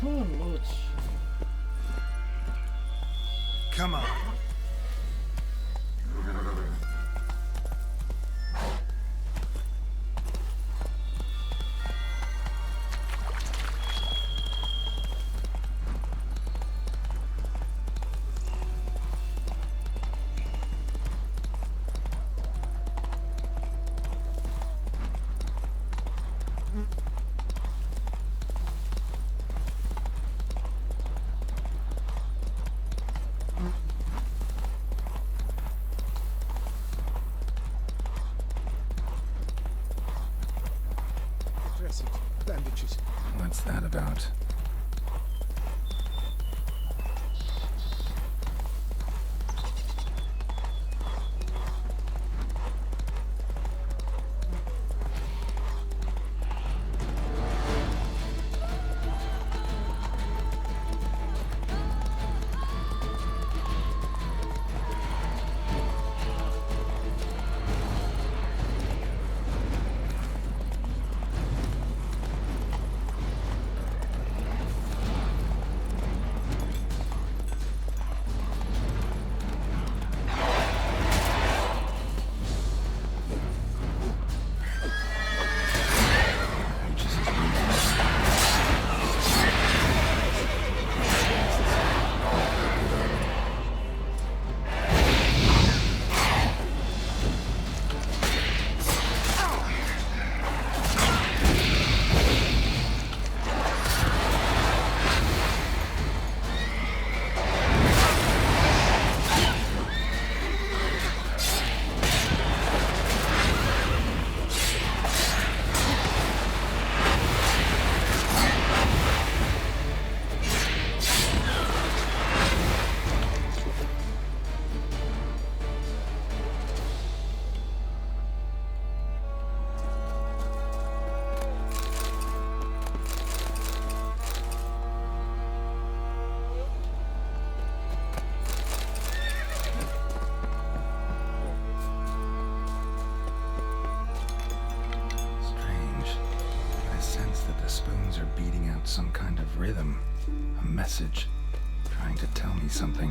뭐지? Come on. Bandages. What's that about? Spoons are beating out some kind of rhythm, a message, trying to tell me something.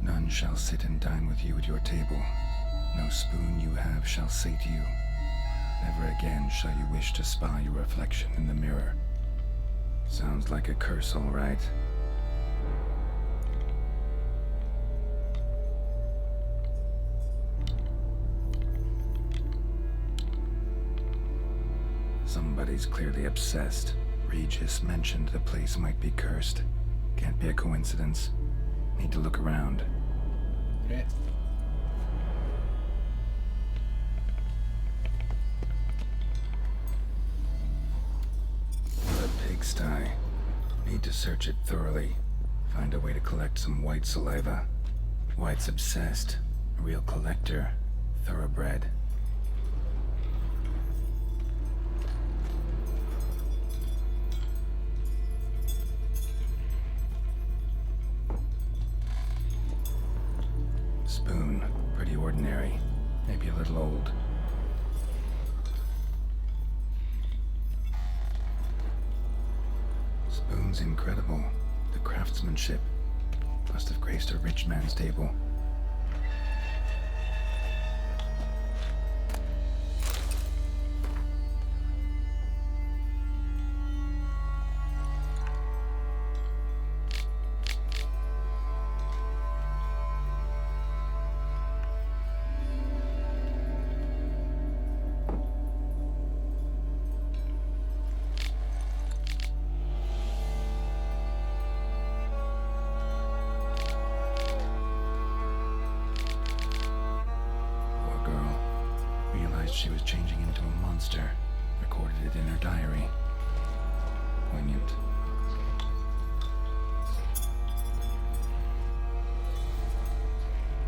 None shall sit and dine with you at your table. No spoon you have shall say to you, never again shall you wish to spy your reflection in the mirror. Sounds like a curse, all right. Somebody's clearly obsessed. Regis mentioned the place might be cursed. Can't be a coincidence. Need to look around. 그래. What a pigsty. Need to search it thoroughly. Find a way to collect some white saliva. White's obsessed. A real collector. Thoroughbred. maybe a little old. Spoon's incredible. The craftsmanship must have graced a rich man's table. She was changing into a monster, recorded it in her diary. Poignant.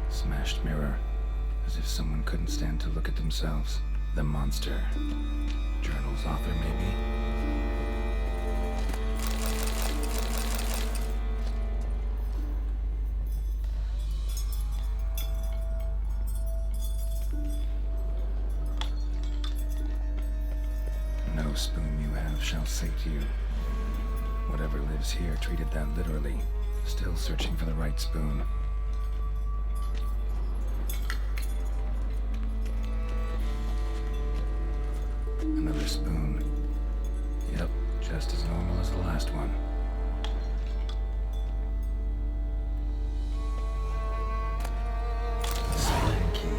Smashed mirror, as if someone couldn't stand to look at themselves. The monster. Journal's author, maybe? No spoon you have shall sate you. Whatever lives here treated that literally, still searching for the right spoon. Another spoon. Yep, just as normal as the last one. The sliding key.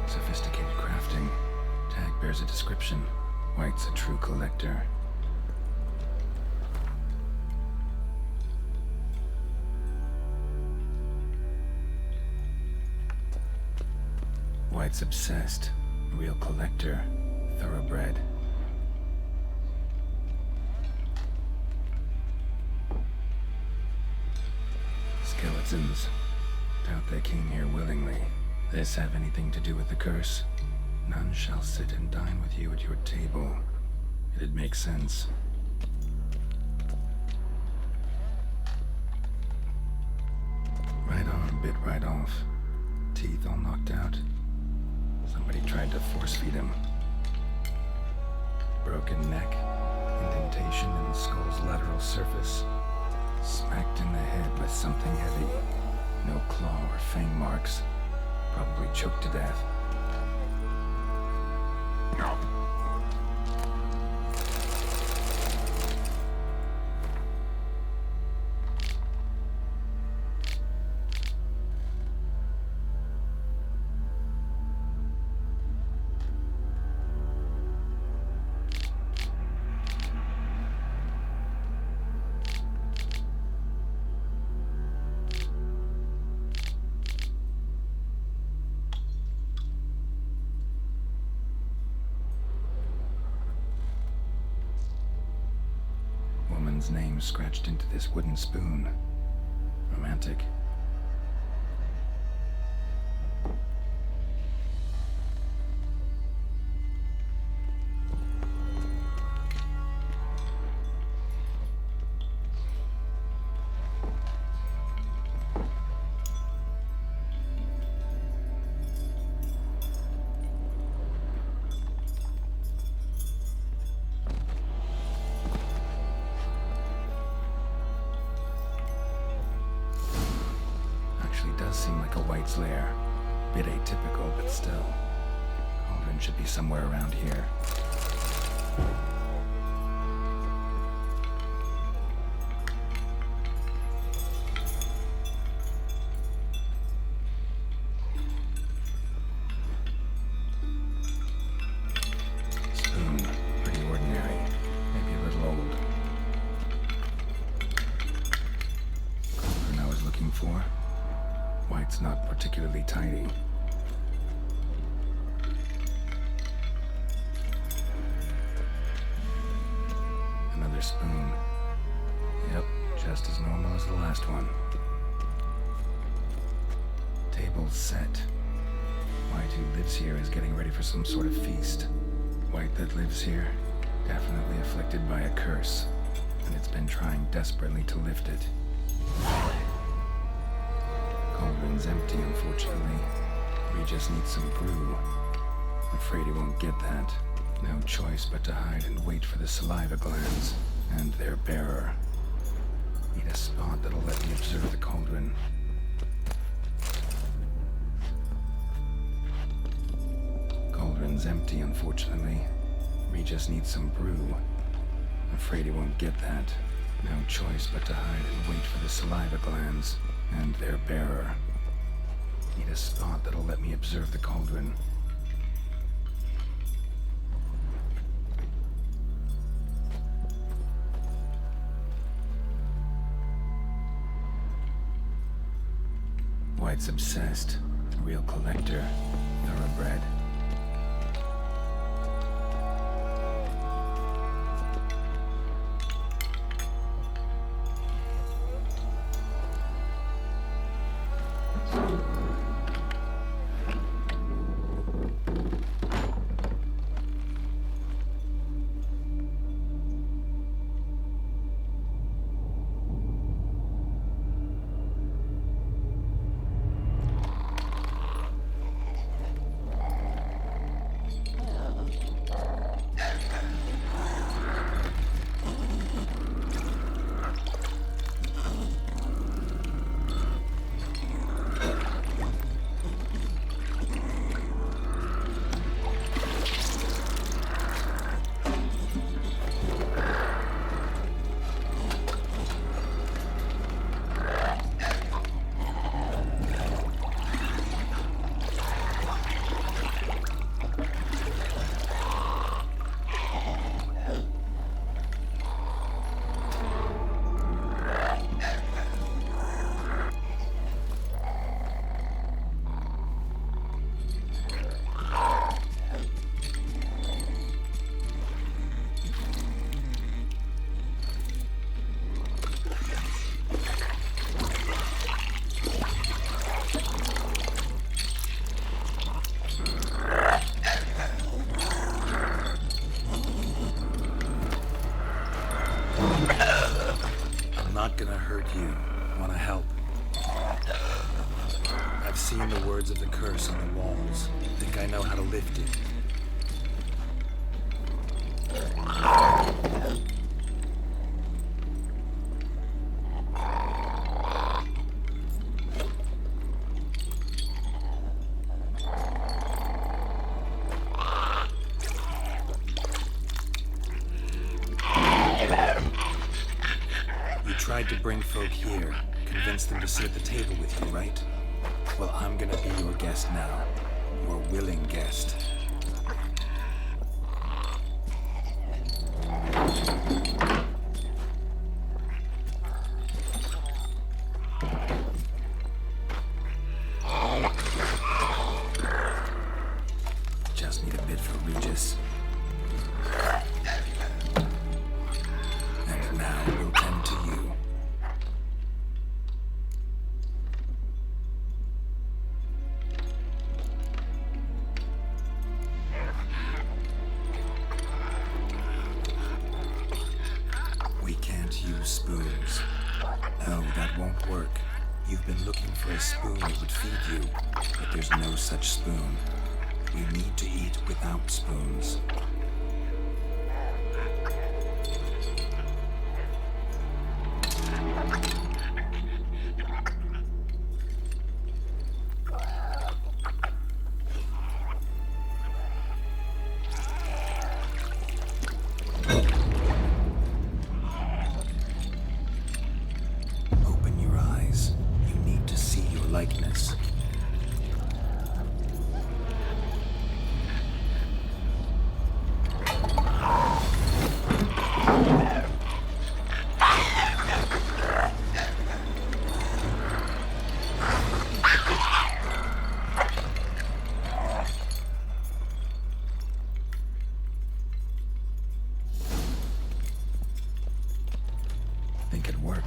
Sophisticated crafting. Tag bears a description. White's a true collector. White's obsessed. Real collector. Thoroughbred. Skeletons. Doubt they came here willingly. This have anything to do with the curse? None shall sit and dine with you at your table. It'd make sense. Right on, bit right off. Teeth all knocked out. Somebody tried to force feed him. Broken neck. Indentation in the skull's lateral surface. Smacked in the head with something heavy. No claw or fang marks. Probably choked to death. Woman's name scratched into this wooden spoon. Romantic. Does seem like a White's lair. Bit atypical, but still. Cauldron should be somewhere around here. Spoon, pretty ordinary. Maybe a little old. Cauldron I was looking for. White's not particularly tidy. Another spoon. Yep, just as normal as the last one. Table's set. White who lives here is getting ready for some sort of feast. White that lives here, definitely afflicted by a curse, and it's been trying desperately to lift it. Cauldron's empty, unfortunately. He just needs some brew. Afraid he won't get that. No choice but to hide and wait for the saliva glands and their bearer. Need a spot that'll let me observe the cauldron. Cauldron's empty, unfortunately. We just need some brew. Afraid he won't get that. No choice but to hide and wait for the saliva glands and their bearer. Need a spot that'll let me observe the cauldron. White's obsessed. Real collector. Thoroughbred. Not gonna hurt you. Wanna help? I've seen the words of the curse on the walls. Think I know how to lift it. Tried to bring folk here, convince them to sit at the table with you, right? Well, I'm gonna be your guest now. Your willing guest. Just need a bit for Regis. And now we'll tend to you. Use spoons. No, that won't work. You've been looking for a spoon that would feed you, but there's no such spoon. We need to eat without spoons. Likeness. Think it worked.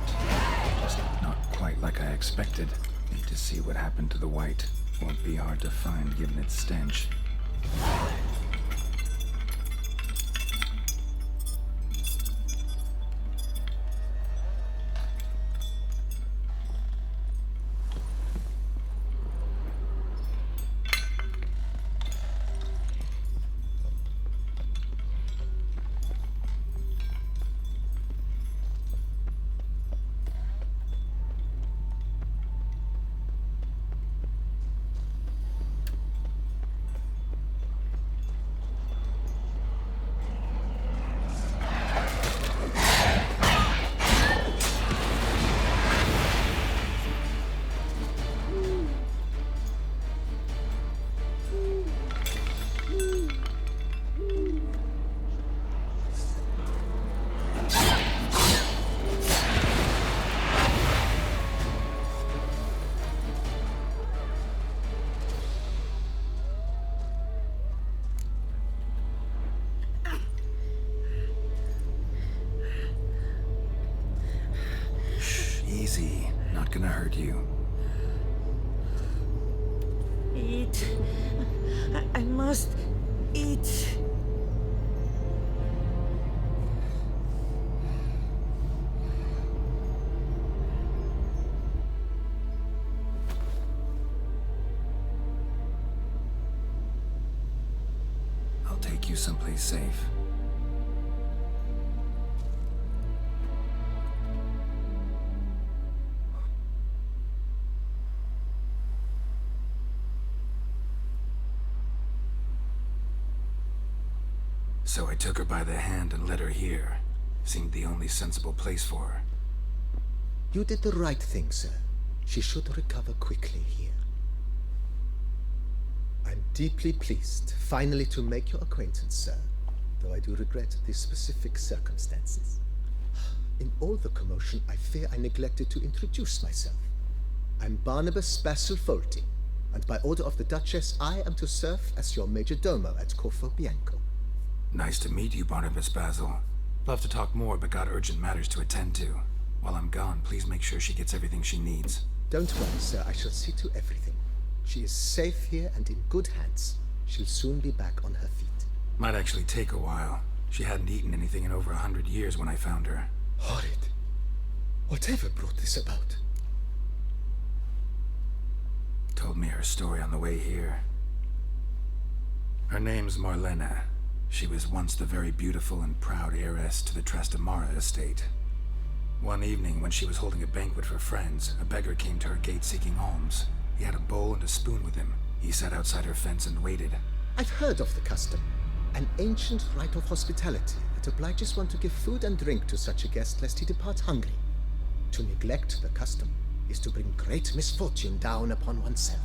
Just not quite like I expected. Need to see what happened to the white. Won't be hard to find given its stench. Easy. Not gonna hurt you. Eat. I must eat. I'll take you someplace safe. So I took her by the hand and led her here. Seemed the only sensible place for her. You did the right thing, sir. She should recover quickly here. I'm deeply pleased, finally, to make your acquaintance, sir, though I do regret the specific circumstances. In all the commotion, I fear I neglected to introduce myself. I'm Barnabas Basil Folty, and by order of the Duchess, I am to serve as your major domo at Corfo Bianco. Nice to meet you, Barnabas Basil. Love to talk more, but got urgent matters to attend to. While I'm gone, please make sure she gets everything she needs. Don't worry, sir. I shall see to everything. She is safe here and in good hands. She'll soon be back on her feet. Might actually take a while. She hadn't eaten anything in over 100 years when I found her. Horrid. Whatever brought this about? Told me her story on the way here. Her name's Marlena. She was once the very beautiful and proud heiress to the Trastamara estate. One evening, when she was holding a banquet for friends, a beggar came to her gate seeking alms. He had a bowl and a spoon with him. He sat outside her fence and waited. I've heard of the custom. An ancient rite of hospitality that obliges one to give food and drink to such a guest lest he depart hungry. To neglect the custom is to bring great misfortune down upon oneself.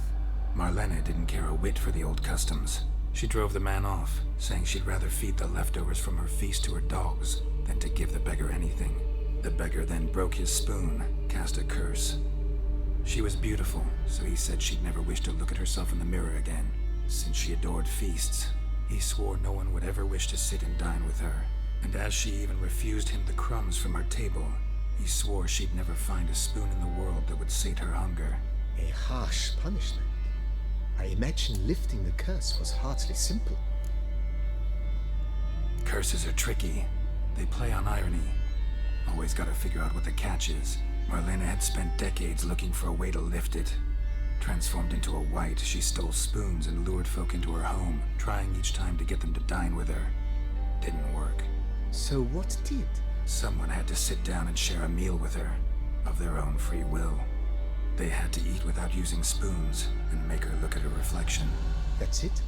Marlena didn't care a whit for the old customs. She drove the man off, saying she'd rather feed the leftovers from her feast to her dogs than to give the beggar anything. The beggar then broke his spoon, cast a curse. She was beautiful, so he said she'd never wish to look at herself in the mirror again. Since she adored feasts, he swore no one would ever wish to sit and dine with her. And as she even refused him the crumbs from her table, he swore she'd never find a spoon in the world that would sate her hunger. A harsh punishment. I imagine lifting the curse was hardly simple. Curses are tricky. They play on irony. Always gotta figure out what the catch is. Marlena had spent decades looking for a way to lift it. Transformed into a wight, she stole spoons and lured folk into her home, trying each time to get them to dine with her. Didn't work. So what did? Someone had to sit down and share a meal with her, of their own free will. They had to eat without using spoons and make her look at her reflection. That's it?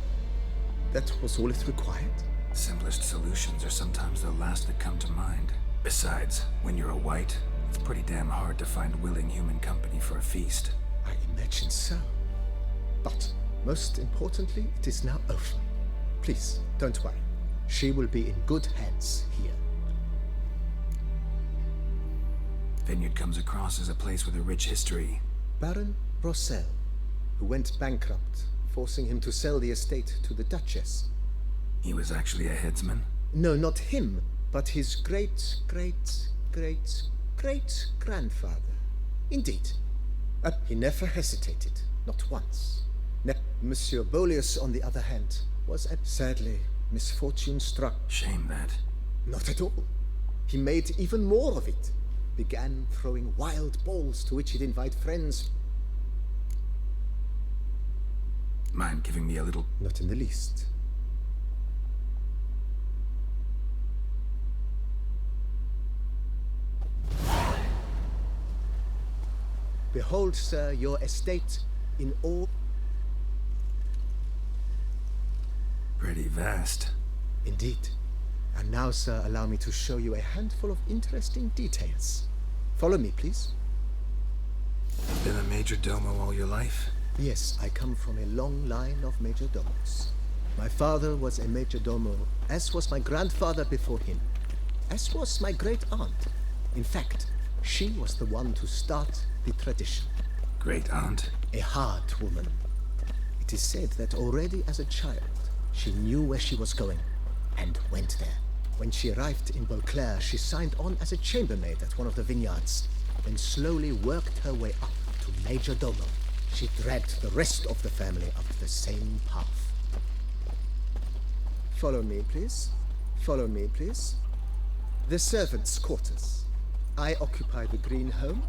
That was all it required? Simplest solutions are sometimes the last that come to mind. Besides, when you're a wight, it's pretty damn hard to find willing human company for a feast. I imagine so. But, most importantly, it is now over. Please, don't worry. She will be in good hands here. Vineyard comes across as a place with a rich history. Baron Rossel, who went bankrupt, forcing him to sell the estate to the Duchess. He was actually a headsman? No, not him, but his great-grandfather. Indeed. He never hesitated, not once. Monsieur Bolius, on the other hand, was sadly misfortune struck. Shame that. Not at all. He made even more of it. Began throwing wild balls to which he'd invite friends. Mind giving me a little... Not in the least. Behold, sir, your estate in all... Pretty vast. Indeed. And now, sir, allow me to show you a handful of interesting details. Follow me, please. Been a major domo all your life? Yes, I come from a long line of major domos. My father was a major domo, as was my grandfather before him, as was my great-aunt. In fact, she was the one to start the tradition. Great-aunt? A hard woman. It is said that already as a child, she knew where she was going, and went there. When she arrived in Beauclair, she signed on as a chambermaid at one of the vineyards. then slowly worked her way up to Major Domo. She dragged the rest of the family up the same path. Follow me, please. Follow me, please. The servants' quarters. I occupy the green home.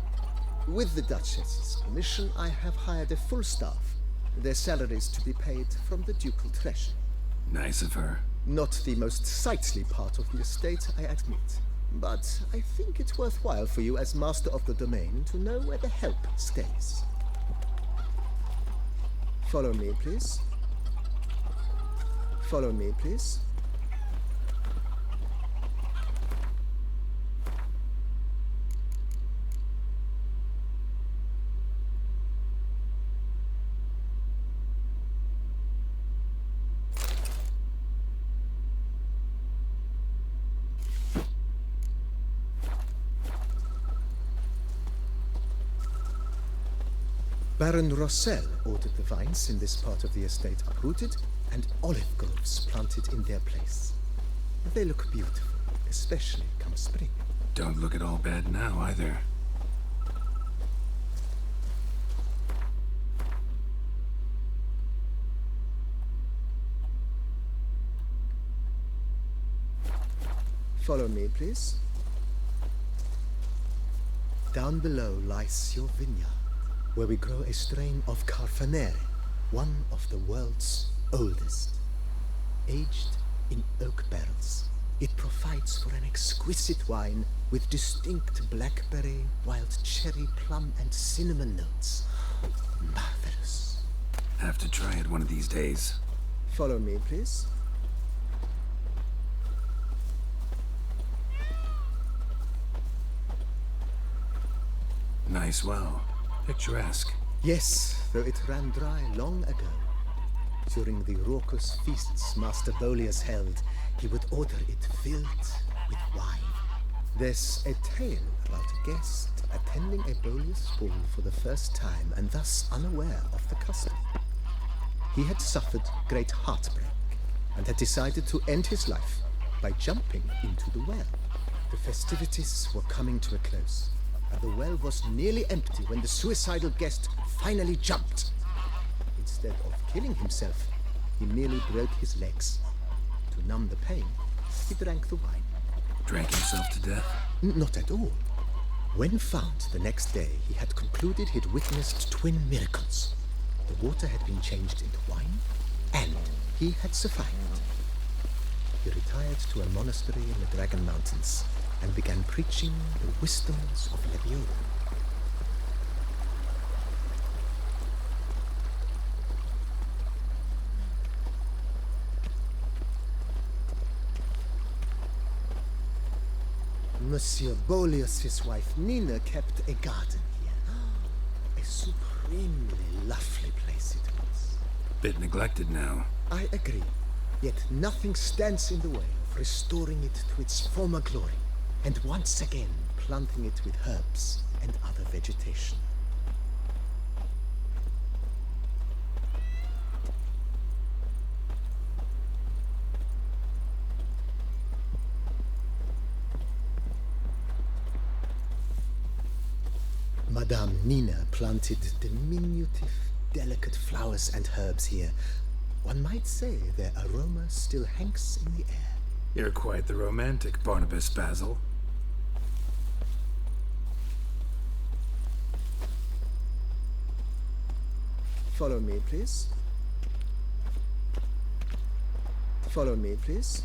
With the Duchess's permission, I have hired a full staff. Their salaries to be paid from the ducal treasury. Nice of her. Not the most sightly part of the estate, I admit. But I think it's worthwhile for you as master of the domain to know where the help stays. Follow me, please. Follow me, please. Baron Rossel ordered the vines in this part of the estate uprooted and olive groves planted in their place. They look beautiful, especially come spring. Don't look at all bad now, either. Follow me, please. Down below lies your vineyard, where we grow a strain of Carfanere, one of the world's oldest. Aged in oak barrels, it provides for an exquisite wine with distinct blackberry, wild cherry, plum, and cinnamon notes. Marvelous. Have to try it one of these days. Follow me, please. Nice well. Picturesque. Yes, though it ran dry long ago. During the raucous feasts Master Bolius held, he would order it filled with wine. There's a tale about a guest attending a Bolius ball for the first time and thus unaware of the custom. He had suffered great heartbreak and had decided to end his life by jumping into the well. The festivities were coming to a close, and the well was nearly empty when the suicidal guest finally jumped. Instead of killing himself, he merely broke his legs. To numb the pain, he drank the wine. Drank himself to death? Not at all. When found the next day, he had concluded he'd witnessed twin miracles. The water had been changed into wine, and he had survived. He retired to a monastery in the Dragon Mountains and began preaching the wisdoms of Lebioda. Monsieur Bolius' wife Nina kept a garden here. A supremely lovely place it was. Bit neglected now. I agree. Yet nothing stands in the way of restoring it to its former glory, and once again planting it with herbs and other vegetation. Madame Nina planted diminutive, delicate flowers and herbs here. One might say their aroma still hangs in the air. You're quite the romantic, Barnabas Basil. Follow me, please. Follow me, please.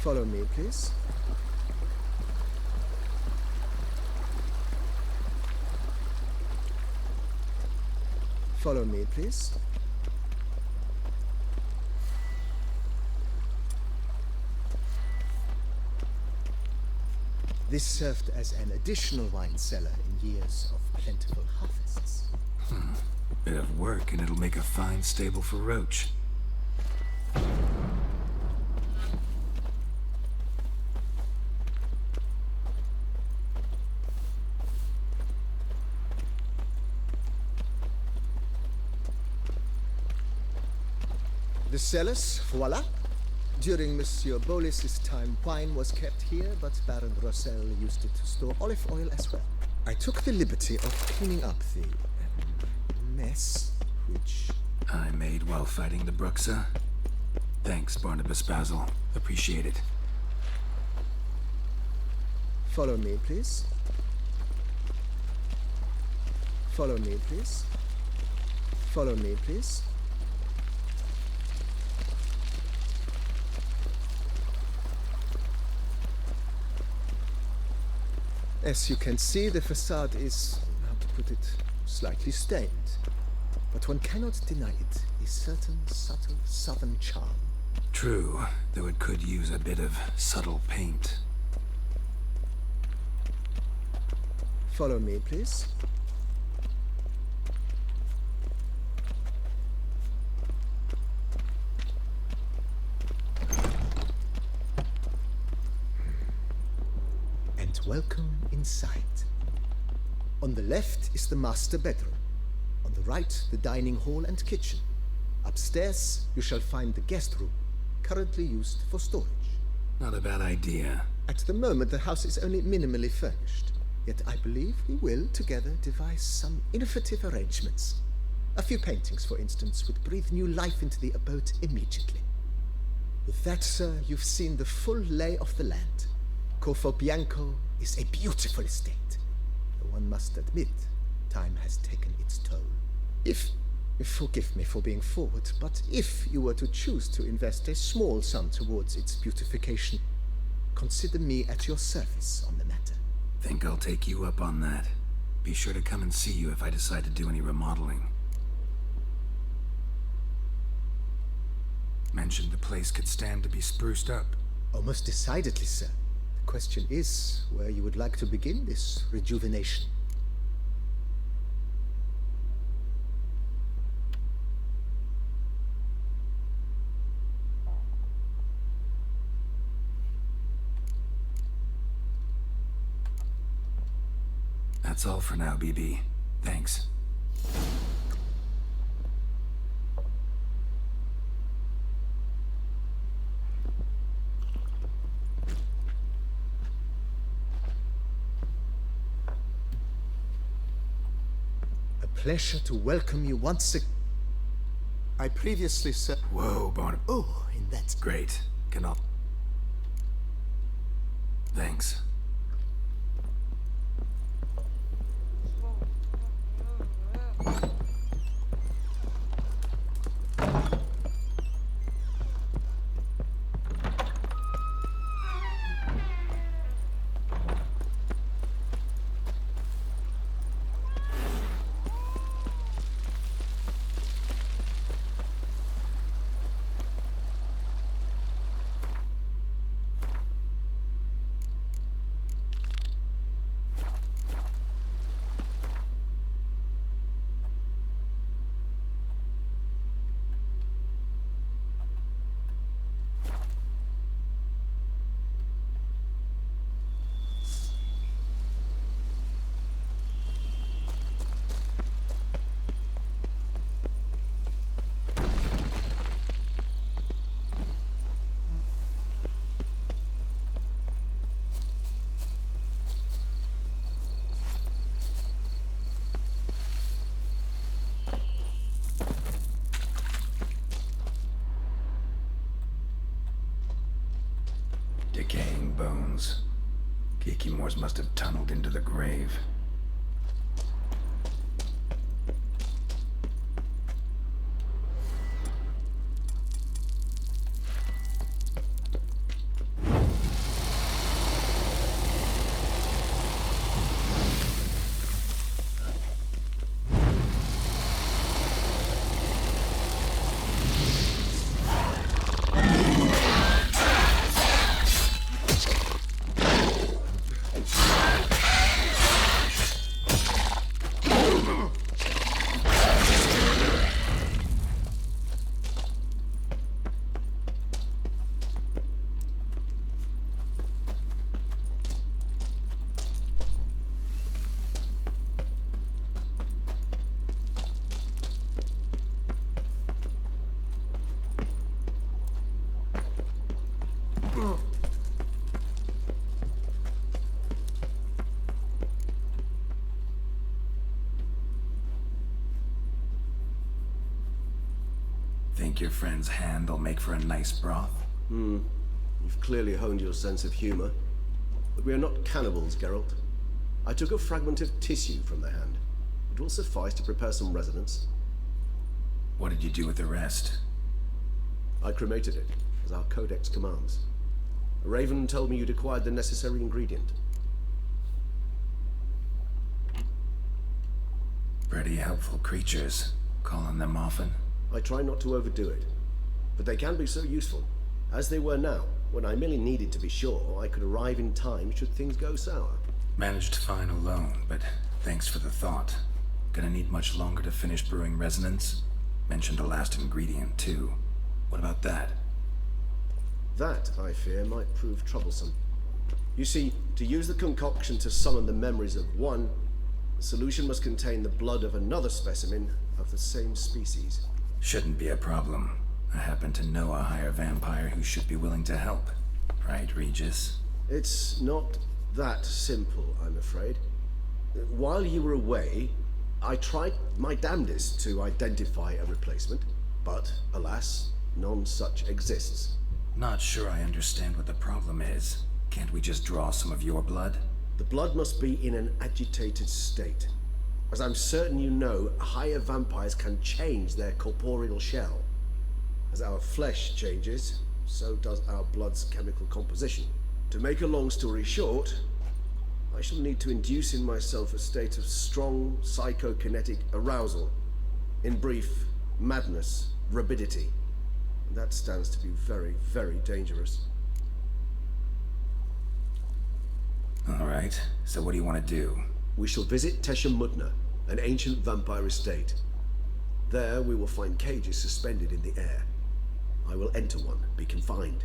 Follow me, please. Follow me, please. This served as an additional wine cellar in years of plentiful harvests. Bit of work and it'll make a fine stable for Roach. The cellars, voila. During Monsieur Bolis's time, wine was kept here, but Baron Rossel used it to store olive oil as well. I took the liberty of cleaning up the mess, which... I made while fighting the Bruxa. Thanks, Barnabas Basil. Appreciate it. Follow me, please. Follow me, please. Follow me, please. As you can see, the facade is, how to put it, slightly stained. But one cannot deny it, a certain subtle southern charm. True, though it could use a bit of subtle paint. Follow me, please. And welcome inside. On the left is the master bedroom. On the right, the dining hall and kitchen. Upstairs, you shall find the guest room, currently used for storage. Not a bad idea. At the moment, the house is only minimally furnished. Yet I believe we will, together, devise some innovative arrangements. A few paintings, for instance, would breathe new life into the abode immediately. With that, sir, you've seen the full lay of the land. Corvo Bianco is a beautiful estate. Though one must admit, time has taken its toll. Forgive me for being forward, but if you were to choose to invest a small sum towards its beautification, consider me at your service on the matter. Think I'll take you up on that. Be sure to come and see you if I decide to do any remodeling. Mentioned the place could stand to be spruced up. Oh, most decidedly, sir. The question is where you would like to begin this rejuvenation. That's all for now, BB. Thanks. A pleasure to welcome you once again. I previously said... Whoa, Barnabas. Oh, in that... Great. Can I... Thanks. Decaying bones. Kikimores must have tunneled into the grave. Think your friend's hand will make for a nice broth? You've clearly honed your sense of humor. But we are not cannibals, Geralt. I took a fragment of tissue from the hand. It will suffice to prepare some resonance. What did you do with the rest? I cremated it, as our codex commands. A raven told me you'd acquired the necessary ingredient. Pretty helpful creatures. Call on them often? I try not to overdo it, but they can be so useful, as they were now, when I merely needed to be sure I could arrive in time should things go sour. Managed fine alone, but thanks for the thought. Gonna need much longer to finish brewing resonance? Mentioned the last ingredient, too. What about that? That, I fear, might prove troublesome. You see, to use the concoction to summon the memories of one, the solution must contain the blood of another specimen of the same species. Shouldn't be a problem. I happen to know a higher vampire who should be willing to help. Right, Regis? It's not that simple, I'm afraid. While you were away, I tried my damnedest to identify a replacement, but alas, none such exists. Not sure I understand what the problem is. Can't we just draw some of your blood? The blood must be in an agitated state. As I'm certain you know, higher vampires can change their corporeal shell. As our flesh changes, so does our blood's chemical composition. To make a long story short, I shall need to induce in myself a state of strong psychokinetic arousal. In brief, madness, rabidity. And that stands to be very, very dangerous. Alright, so what do you want to do? We shall visit Tesha Mudna, an ancient vampire estate. There we will find cages suspended in the air. I will enter one, be confined.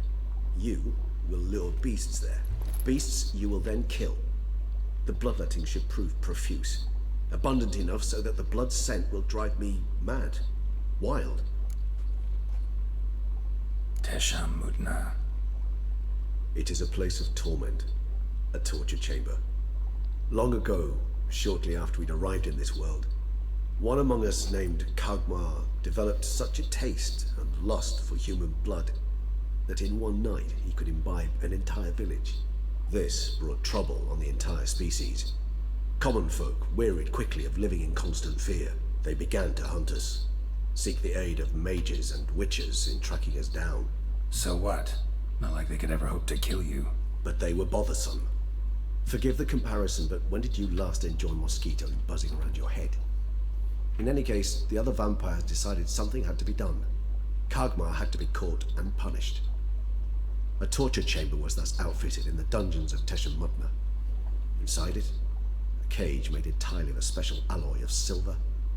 You will lure beasts there. Beasts you will then kill. The bloodletting should prove profuse. Abundant enough so that the blood scent will drive me mad. Wild. Tesha Mudna. It is a place of torment. A torture chamber. Long ago, shortly after we'd arrived in this world, one among us named Kagmar developed such a taste and lust for human blood that in one night he could imbibe an entire village. This brought trouble on the entire species. Common folk wearied quickly of living in constant fear. They began to hunt us, seek the aid of mages and witches in tracking us down. So what? Not like they could ever hope to kill you. But they were bothersome. Forgive the comparison, but when did you last enjoy mosquito buzzing around your head? In any case, the other vampires decided something had to be done. Kagmar had to be caught and punished. A torture chamber was thus outfitted in the dungeons of Tesha Mudna. Inside it, a cage made entirely of a special alloy of silver,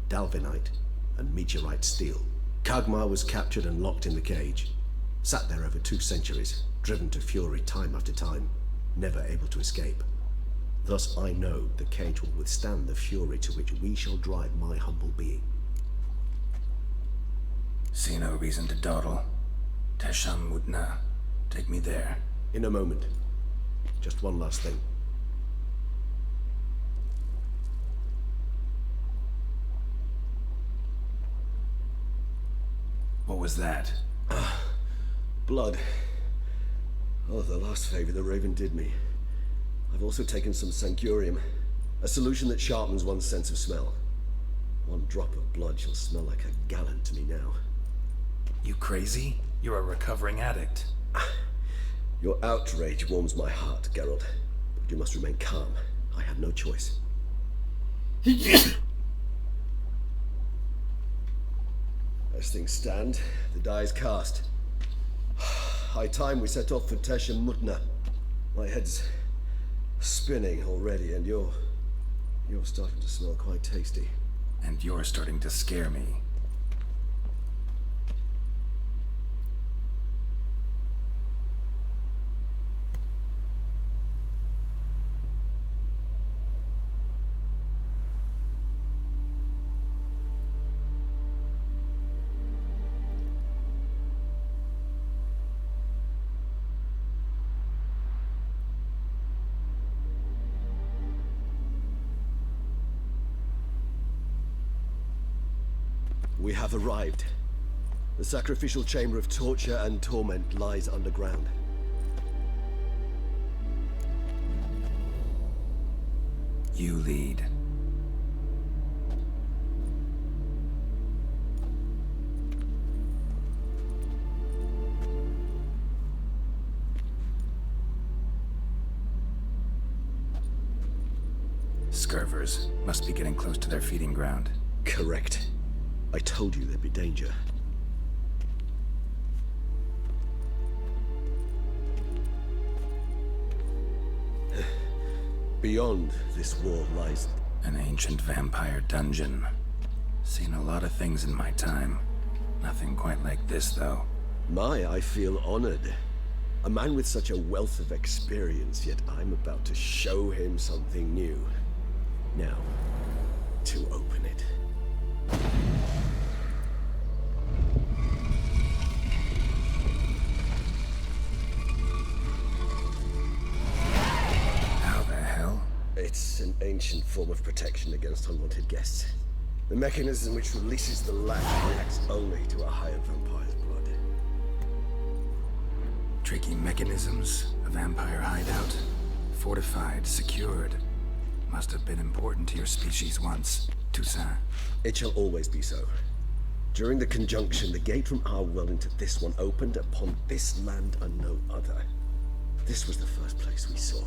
dalvinite, and meteorite steel. Kagmar was captured and locked in the cage. Sat there over 2 centuries, driven to fury time after time, never able to escape. Thus I know the cage will withstand the fury to which we shall drive my humble being. See no reason to dawdle. Tesha Mudna. Take me there. In a moment. Just one last thing. What was that? Blood. Oh, the last favor the Raven did me. I've also taken some sancurium, a solution that sharpens one's sense of smell. One drop of blood shall smell like a gallon to me now. You crazy? You're a recovering addict. Your outrage warms my heart, Geralt. But you must remain calm. I have no choice. As things stand, the die is cast. High time we set off for Tesha Mudna. My head's spinning already, and you're starting to smell quite tasty. And you're starting to scare me. We have arrived. The sacrificial chamber of torture and torment lies underground. You lead. Scurvers must be getting close to their feeding ground. Correct. I told you there'd be danger. Beyond this wall lies... An ancient vampire dungeon. Seen a lot of things in my time. Nothing quite like this, though. I feel honored. A man with such a wealth of experience, yet I'm about to show him something new. Now, to open it. How the hell? It's an ancient form of protection against unwanted guests. The mechanism which releases the latch reacts only to a higher vampire's blood. Tricky mechanisms, a vampire hideout. Fortified, secured. Must have been important to your species once, Toussaint. It shall always be so. During the conjunction, the gate from our world into this one opened upon this land and no other. This was the first place we saw.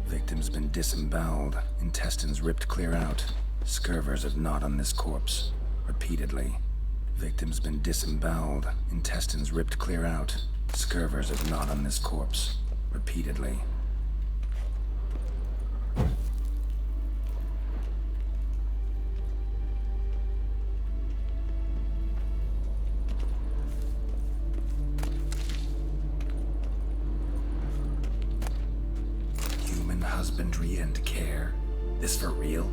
Victim's been disemboweled, intestines ripped clear out. Scurvers have gnawed on this corpse. Repeatedly. Victim's been disemboweled, intestines ripped clear out. Scurvers have gnawed on this corpse. Repeatedly. Human husbandry and care. This for real?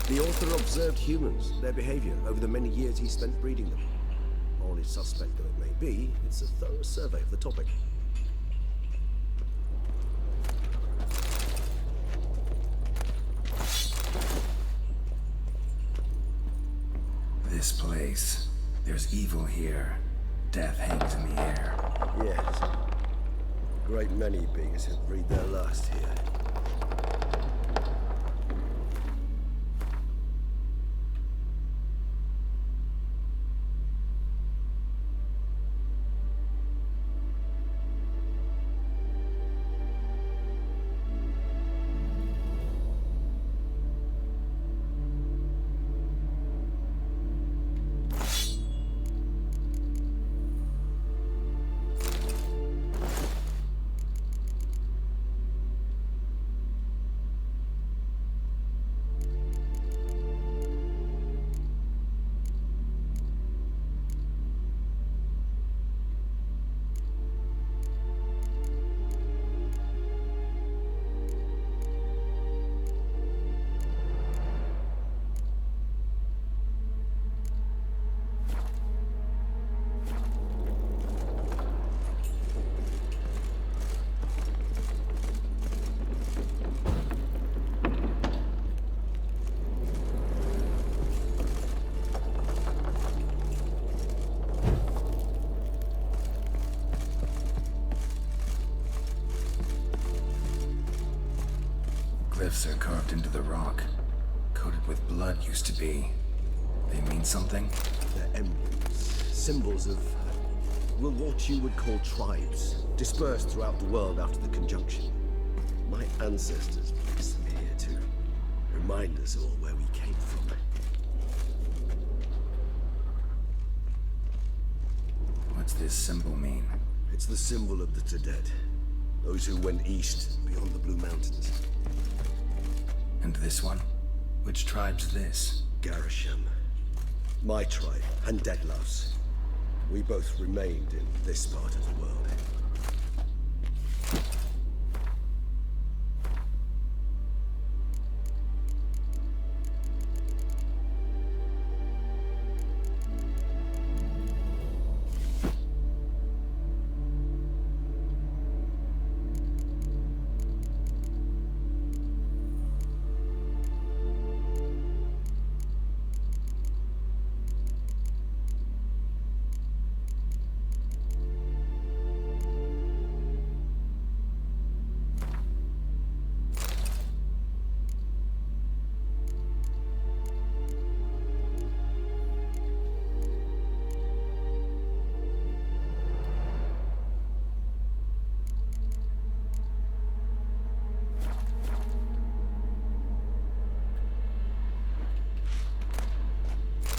The author observed humans, their behavior, over the many years he spent breeding them. Morally suspect though it may be, it's a thorough survey of the topic. This place. There's evil here. Death hangs in the air. Yes. A great many beings have breathed their last here. Glyphs are carved into the rock. Coated with blood used to be. They mean something? They're emblems, symbols of were what you would call tribes, dispersed throughout the world after the conjunction. My ancestors placed them here to remind us all where we came from. What's this symbol mean? It's the symbol of the Tadet, those who went east beyond the Blue Mountains. And this one? Which tribe's this? Garisham. My tribe, and Deadloves. We both remained in this part of the world.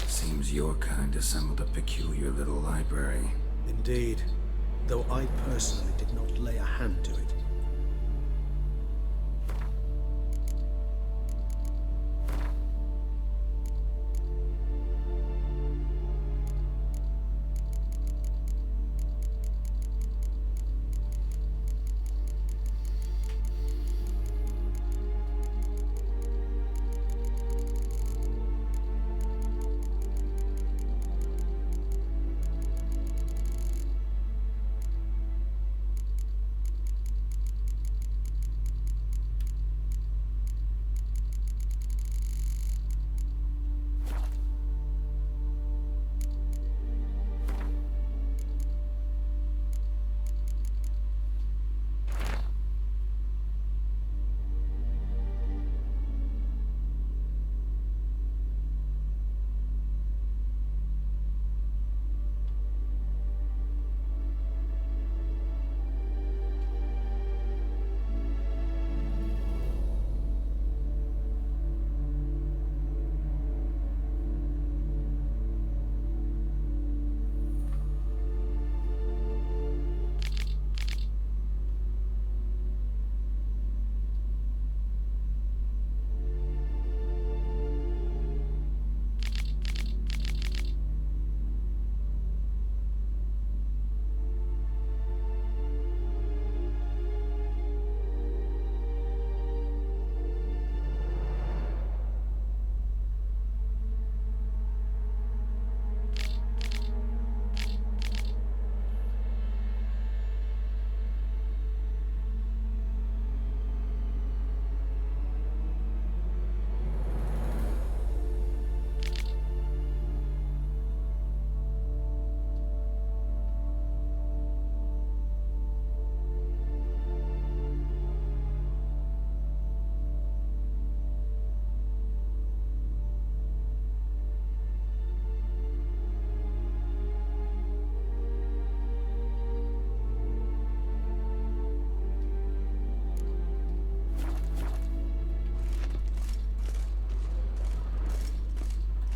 Seems your kind assembled a peculiar little library. Indeed, though I personally did not lay a hand to it.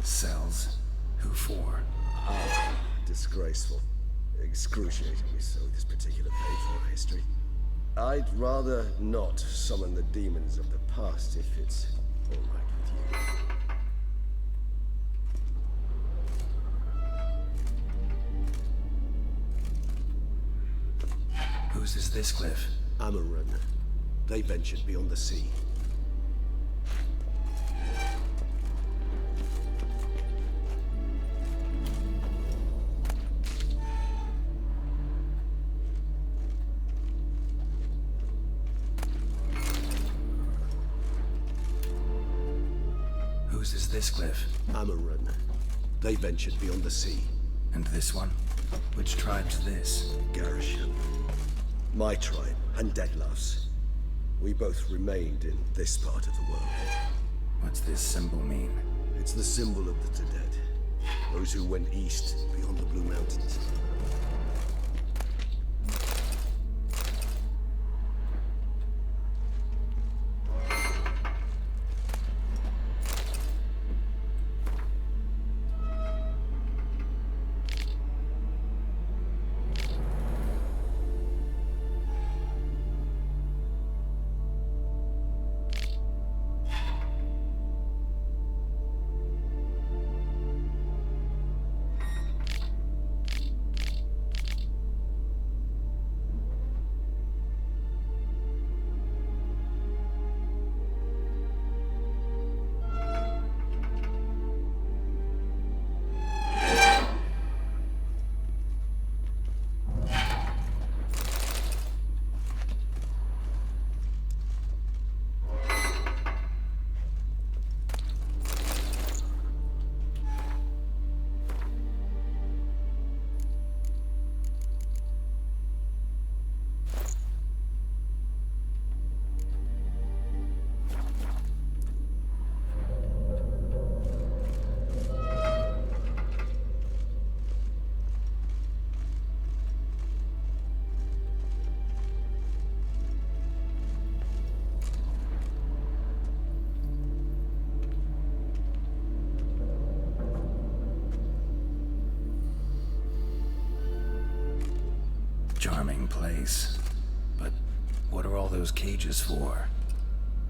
Cells? Who for? Disgraceful. Excruciatingly so, this particular page from our history. I'd rather not summon the demons of the past if it's all right with you. Whose is this cliff? Amaran. They ventured beyond the sea. Whose is this cliff? Amaran. They ventured beyond the sea. And this one? Which tribe's this? Garisham. My tribe, and Deadloves. We both remained in this part of the world. What's this symbol mean? It's the symbol of the Tadet. Those who went east beyond the Blue Mountains. Charming place. But what are all those cages for?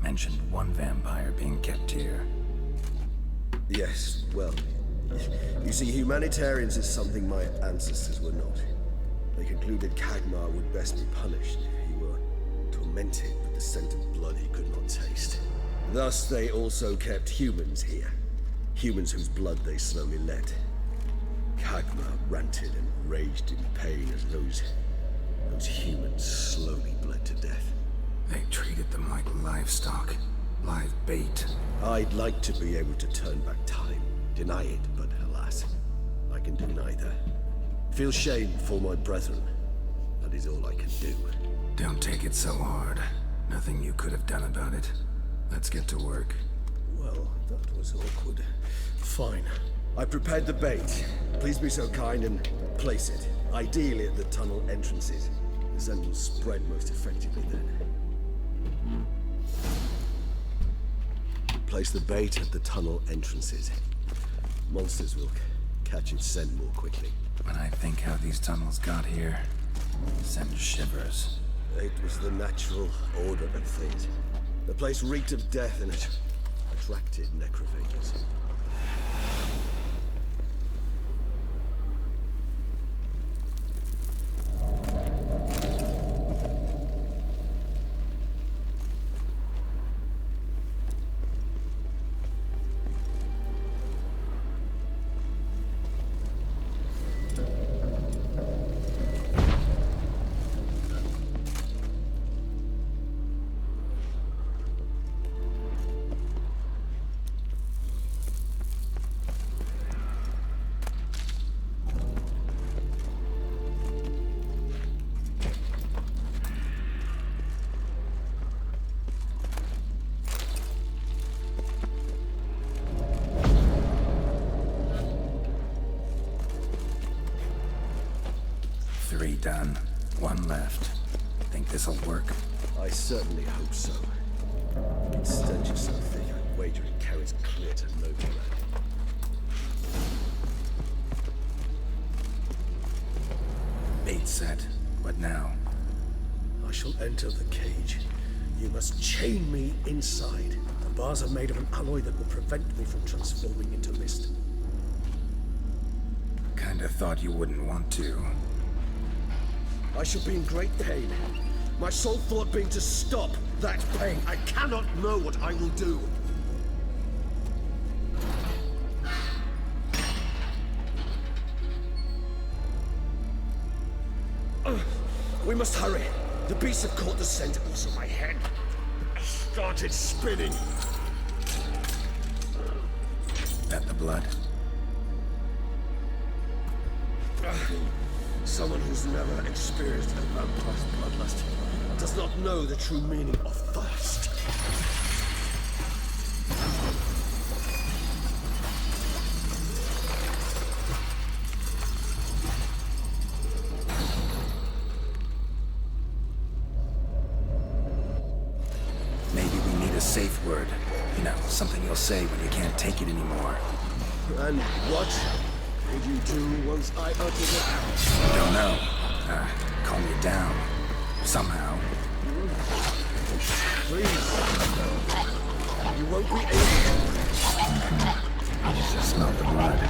Mentioned one vampire being kept here. Yes, well, you see, humanitarians is something my ancestors were not. They concluded Kagmar would best be punished if he were tormented with the scent of blood he could not taste. Thus, they also kept humans here. Humans whose blood they slowly let. Kagmar ranted and raged in pain as those humans slowly bled to death. They treated them like livestock. Live bait. I'd like to be able to turn back time, deny it, but alas, I can do neither. Feel shame for my brethren. That is all I can do. Don't take it so hard. Nothing you could have done about it. Let's get to work. Well, that was awkward. Fine. I prepared the bait. Please be so kind and place it, ideally at the tunnel entrances. The scent will spread most effectively then. Place the bait at the tunnel entrances. Monsters will catch its scent more quickly. When I think how these tunnels got here, send shivers. It was the natural order of things. The place reeked of death and it attracted necrophages. Three done. One left. Think this'll work? I certainly hope so. Its stench is so thick, I wager it carries clear to Novigrad. Bait set. What now? I shall enter the cage. You must chain me inside. The bars are made of an alloy that will prevent me from transforming into mist. Kinda thought you wouldn't want to. I shall be in great pain. My sole thought being to stop that pain. I cannot know what I will do. We must hurry. The beasts have caught the scent, also my head started spinning. That the blood? Someone who's never experienced a vampire's bloodlust does not know the true meaning of thirst. Maybe we need a safe word. You know, something you'll say when you can't take it anymore. And what would you do once I uttered it? Don't know. Calm you down. Somehow. Please. You won't be able to. Just smell the blood.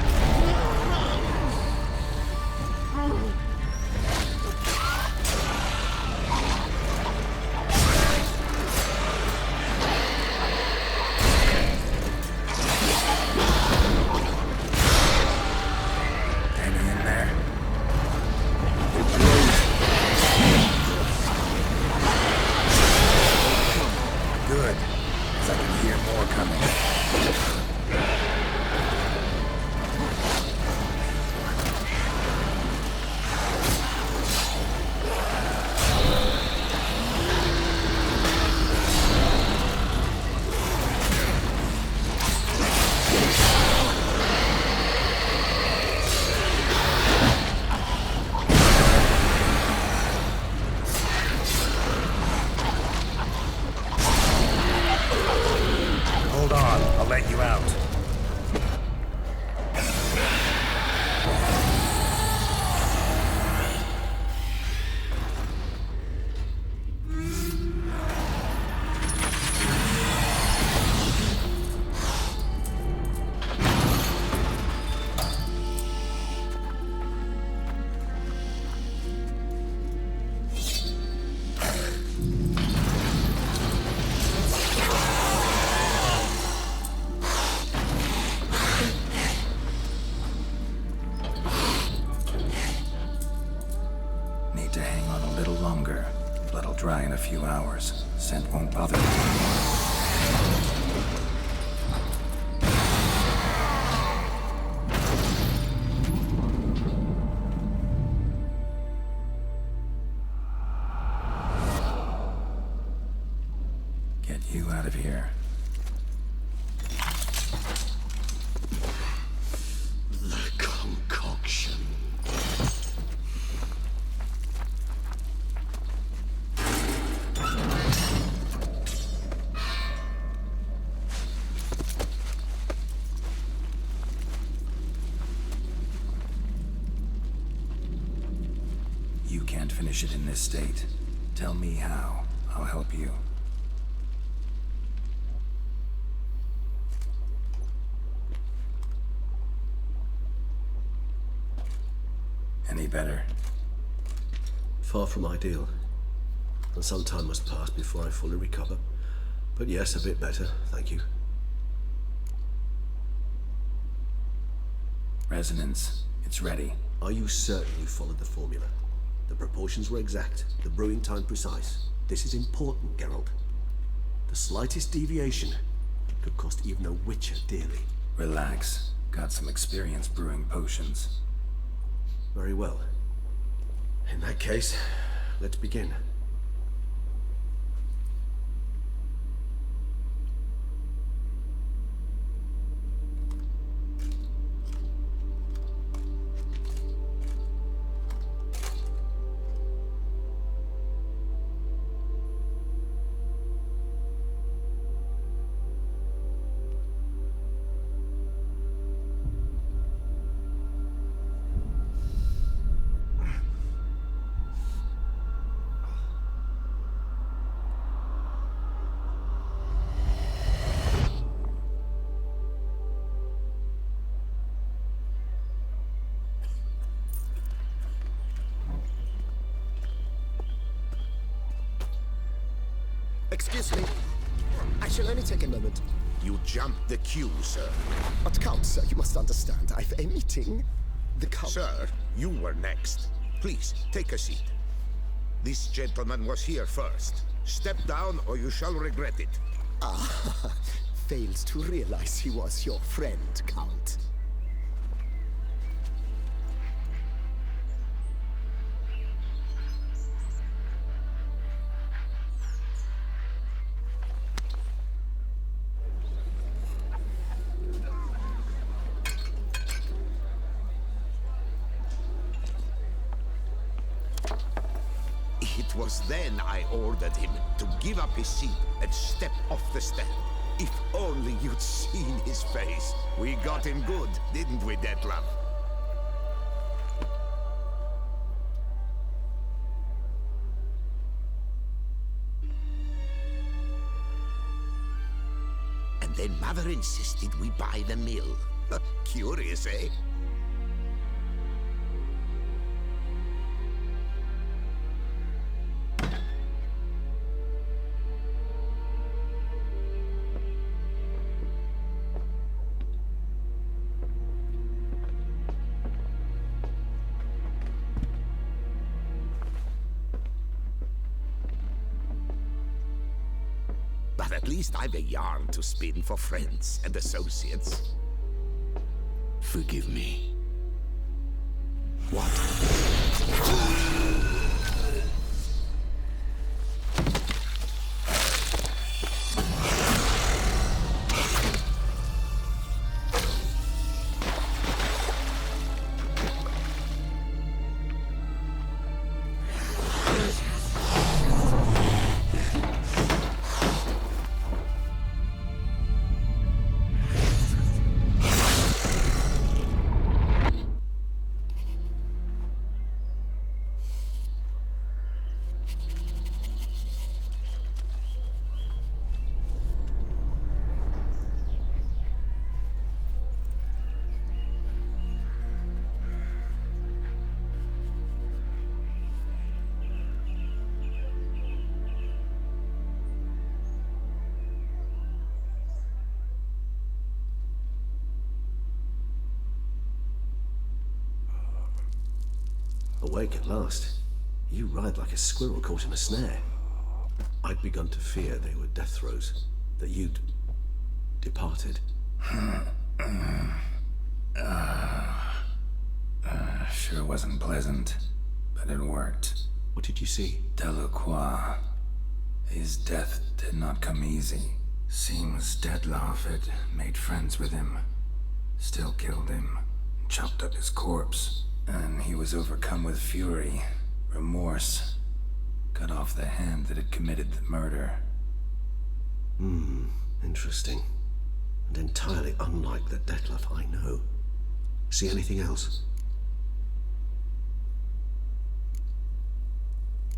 Any in there? Good, 'cause I can hear more coming. They'll dry in a few hours. Scent won't bother you. Get you out of here. The concoction. You can't finish it in this state. Tell me how. I'll help you. Any better? Far from ideal. And some time must pass before I fully recover. But yes, a bit better, thank you. Resonance. It's ready. Are you certain you followed the formula? The proportions were exact, the brewing time precise. This is important, Geralt. The slightest deviation could cost even a witcher dearly. Relax. Got some experience brewing potions. Very well. In that case, let's begin. Excuse me. I shall only take a moment. You jumped the queue, sir. But Count, sir, you must understand. I've a meeting. The Count... Sir, you were next. Please, take a seat. This gentleman was here first. Step down or you shall regret it. Ah, failed to realize he was your friend, Count. It was then I ordered him to give up his seat and step off the stand. If only you'd seen his face. We got him good, didn't we, Detlef? And then Mother insisted we buy the mill. Curious, eh? But at least I've a yarn to spin for friends and associates. Forgive me. What? Awake at last. You ride like a squirrel caught in a snare. I'd begun to fear they were death throes, that you'd departed. Sure wasn't pleasant, but it worked. What did you see? Delacroix. His death did not come easy. Seems Dettlaff had made friends with him, still killed him, chopped up his corpse, and he was overcome with fury, remorse, cut off the hand that had committed the murder. Interesting. And entirely unlike the Dettlaff I know. See anything else?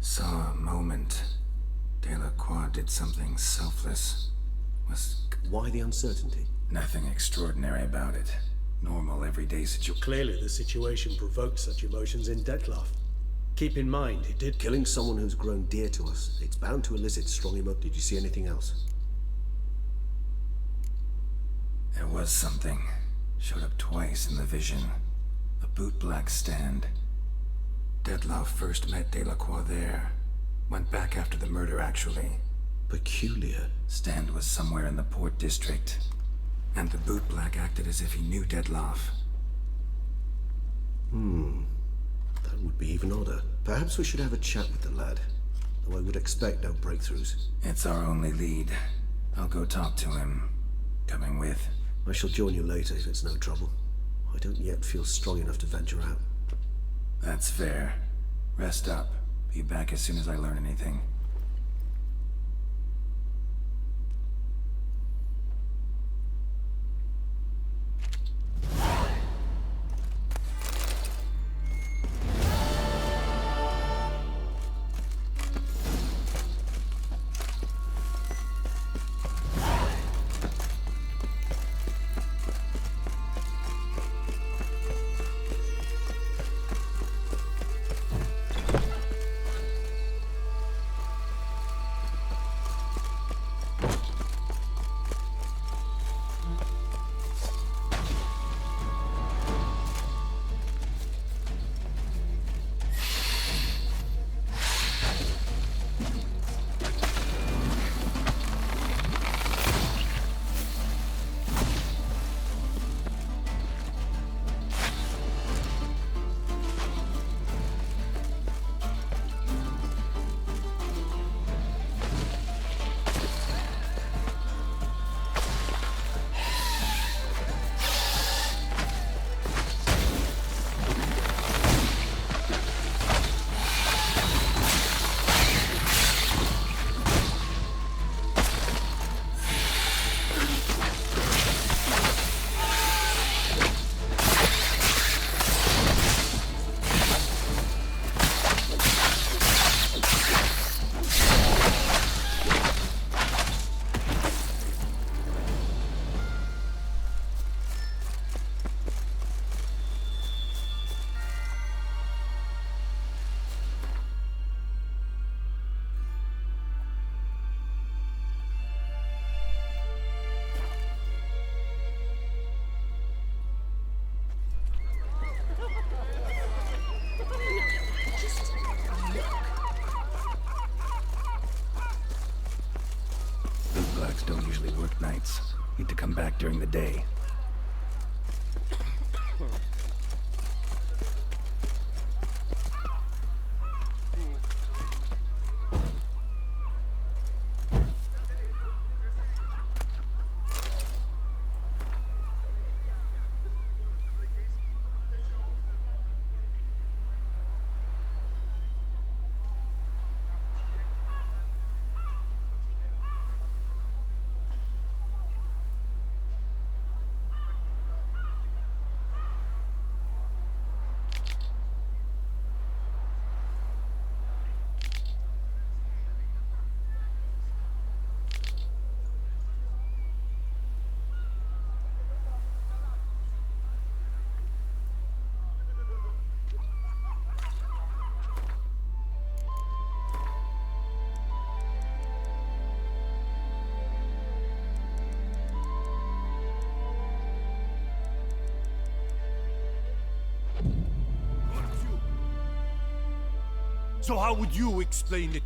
Saw a moment. Delacroix did something selfless. Why the uncertainty? Nothing extraordinary about it. Normal, everyday situation. Clearly, the situation provoked such emotions in Dettlaff. Keep in mind, it did. Killing someone who's grown dear to us, it's bound to elicit strong emotion. Did you see anything else? There was something. Showed up twice in the vision. A bootblack stand. Dettlaff first met Delacroix there. Went back after the murder, actually. Peculiar. Stand was somewhere in the Port District. And the bootblack acted as if he knew Dettlaff. That would be even odder. Perhaps we should have a chat with the lad. Though I would expect no breakthroughs. It's our only lead. I'll go talk to him. Coming with. I shall join you later if it's no trouble. I don't yet feel strong enough to venture out. That's fair. Rest up. Be back as soon as I learn anything. Don't usually work nights. Need to come back during the day. So how would you explain it?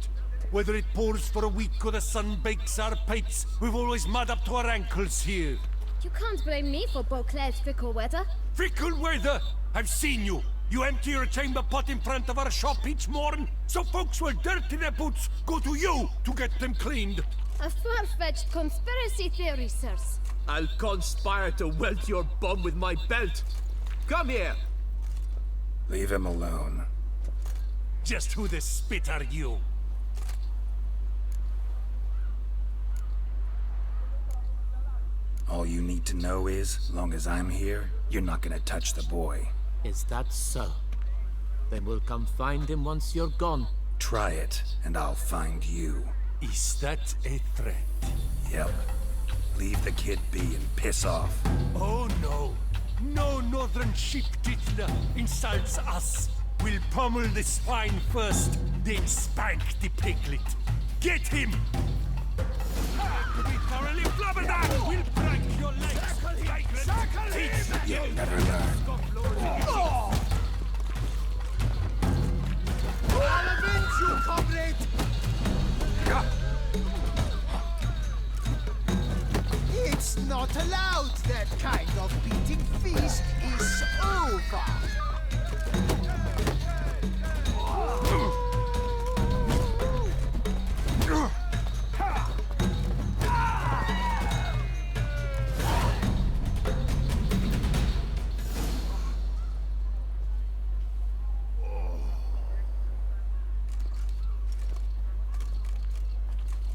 Whether it pours for a week or the sun bakes our pipes, we've always mud up to our ankles here. You can't blame me for Beauclair's fickle weather. Fickle weather! I've seen you! You empty your chamber pot in front of our shop each morn, so folks will dirty their boots go to you to get them cleaned. A far-fetched conspiracy theory, sirs. I'll conspire to welt your bum with my belt. Come here. Leave him alone. Just who the spit are you? All you need to know is, as long as I'm here, you're not gonna touch the boy. Is that so? Then we'll come find him once you're gone. Try it, and I'll find you. Is that a threat? Yep. Leave the kid be and piss off. Oh no. No northern sheep diddler insults us. We'll pummel the swine first, then spank the piglet. Get him! And we thoroughly blubber that! We'll break your legs! Vagrant! You'll never learn. I'll avenge you, comrade! It's not allowed. That kind of beating feast is over.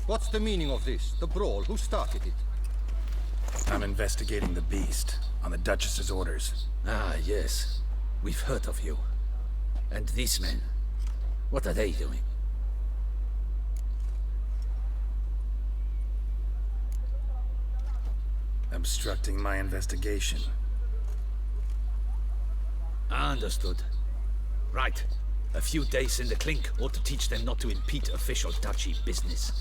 What's the meaning of this? The brawl? Who started it? I'm investigating the beast, on the Duchess's orders. Ah, yes. We've heard of you. And these men, what are they doing? Obstructing my investigation. Understood. Right. A few days in the clink ought to teach them not to impede official duchy business.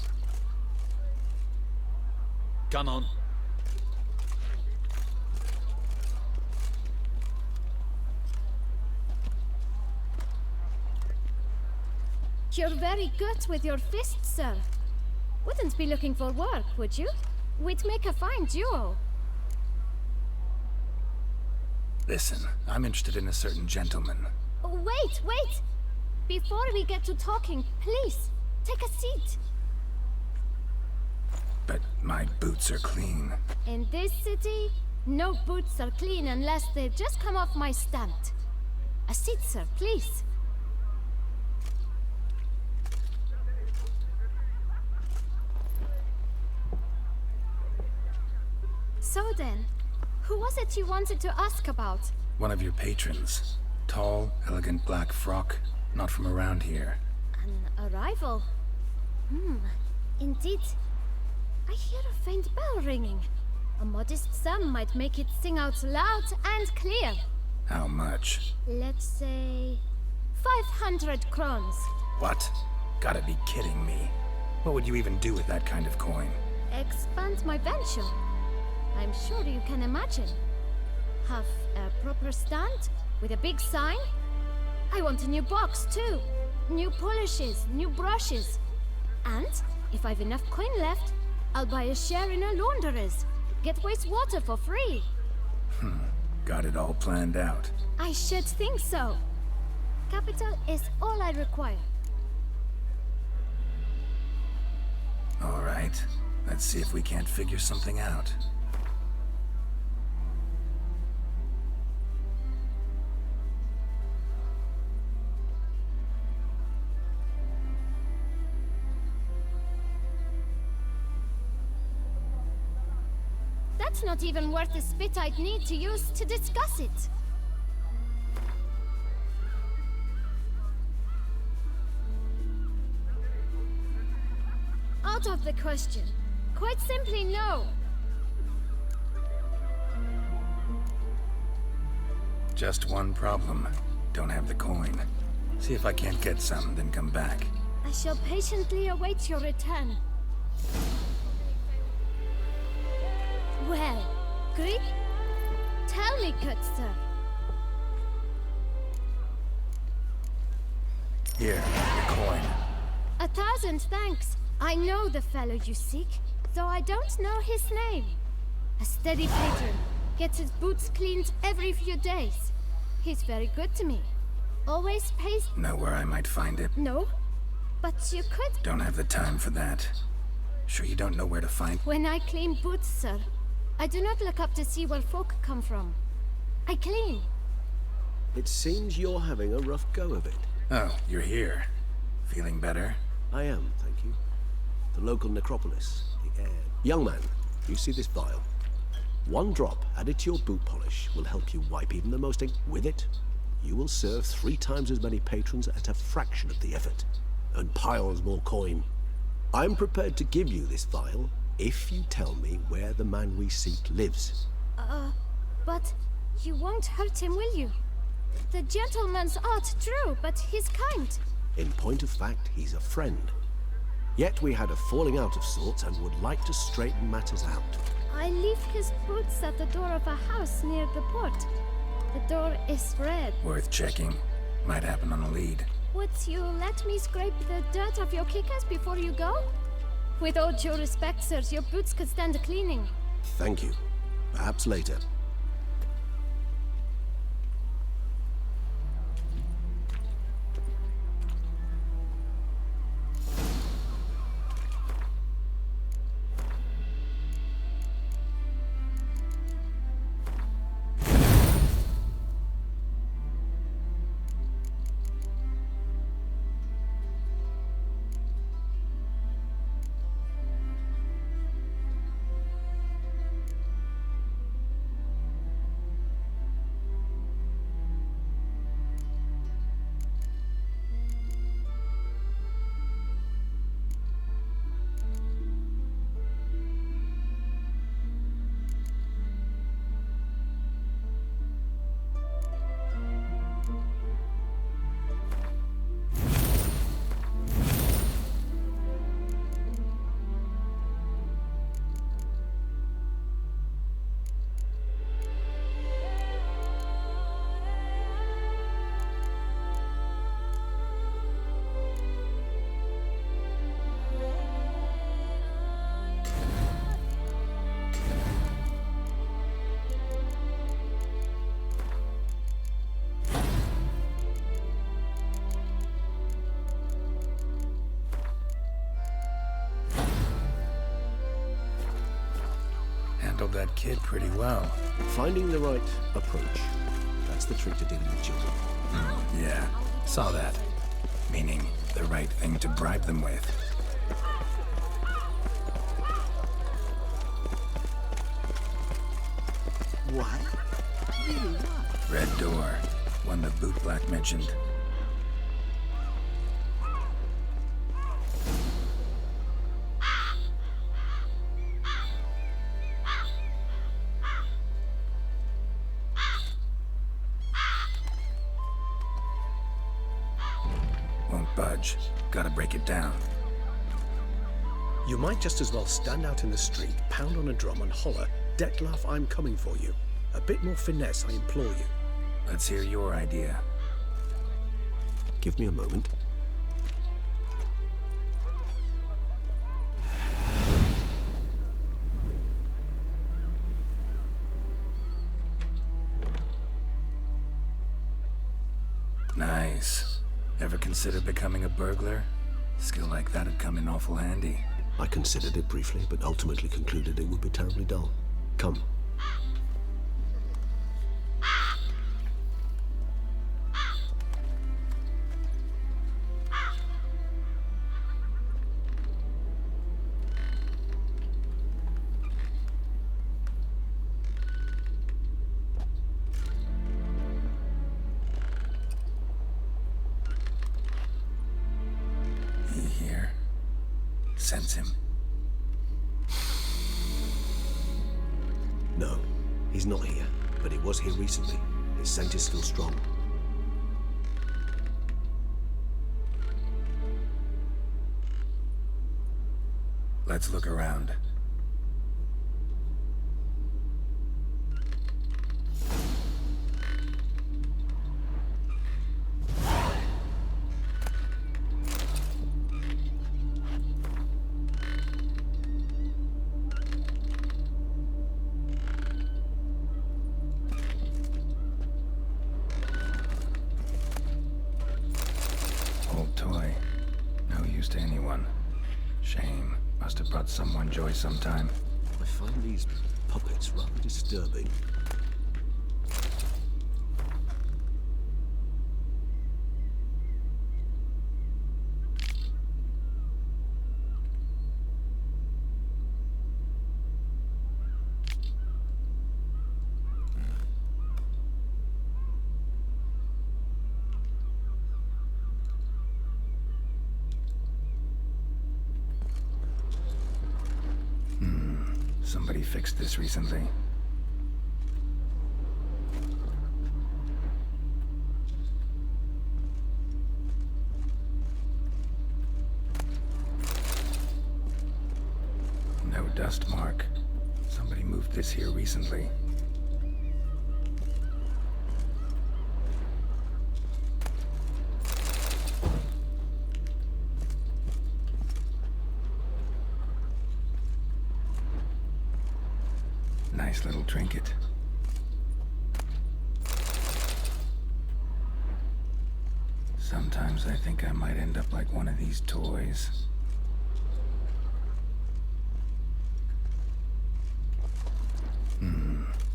Come on. You're very good with your fists, sir. Wouldn't be looking for work, would you? We'd make a fine duo. Listen, I'm interested in a certain gentleman. Oh, wait! Before we get to talking, please, take a seat. But my boots are clean. In this city, no boots are clean unless they just come off my stand. A seat, sir, please. So then, who was it you wanted to ask about? One of your patrons. Tall, elegant black frock. Not from around here. An arrival? Indeed. I hear a faint bell ringing. A modest sum might make it sing out loud and clear. How much? Let's say 500 crowns. What? Gotta be kidding me. What would you even do with that kind of coin? Expand my venture. I'm sure you can imagine. Have a proper stand with a big sign. I want a new box too. New polishes, new brushes. And if I've enough coin left, I'll buy a share in a launderer's. Get wastewater for free. Got it all planned out. I should think so. Capital is all I require. All right. Let's see if we can't figure something out. That's not even worth the spit I'd need to use to discuss it. Out of the question. Quite simply, no. Just one problem. Don't have the coin. See if I can't get some, then come back. I shall patiently await your return. Well, Greek? Tell me, good sir. Here, the coin. 1,000 thanks. I know the fellow you seek, though I don't know his name. A steady patron. Gets his boots cleaned every few days. He's very good to me. Always pays... Know where I might find it? No? But you could... Don't have the time for that. Sure you don't know where to find... When I clean boots, sir, I do not look up to see where folk come from. I clean. It seems you're having a rough go of it. Oh, you're here. Feeling better? I am, thank you. The local necropolis, the air. Young man, you see this vial? One drop added to your boot polish will help you wipe even the most ink. With it, you will serve 3 times as many patrons at a fraction of the effort, and piles more coin. I'm prepared to give you this vial if you tell me where the man we seek lives. But you won't hurt him, will you? The gentleman's art, true, but he's kind. In point of fact, he's a friend. Yet we had a falling out of sorts and would like to straighten matters out. I leave his boots at the door of a house near the port. The door is red. Worth checking. Might happen on a lead. Would you let me scrape the dirt off your kickers before you go? With all due respect, sirs, your boots could stand a cleaning. Thank you. Perhaps later. Handled that kid pretty well. Finding the right approach. That's the trick to dealing with children. Yeah, saw that. Meaning, the right thing to bribe them with. What? Really what? Red door. One the boot black mentioned. Won't budge. Gotta break it down. You might just as well stand out in the street, pound on a drum and holler, "Detlef, I'm coming for you." A bit more finesse, I implore you. Let's hear your idea. Give me a moment. Nice. Ever consider becoming a burglar? Skill like that'd come in awful handy. I considered it briefly, but ultimately concluded it would be terribly dull. Come. Sense him? No, he's not here, but he was here recently. His scent is still strong. Let's look around. one. Shame. Must have brought someone joy sometime. I find these puppets rather disturbing. Somebody fixed this recently. No dust mark. Somebody moved this here recently. Nice little trinket. Sometimes I think I might end up like one of these toys.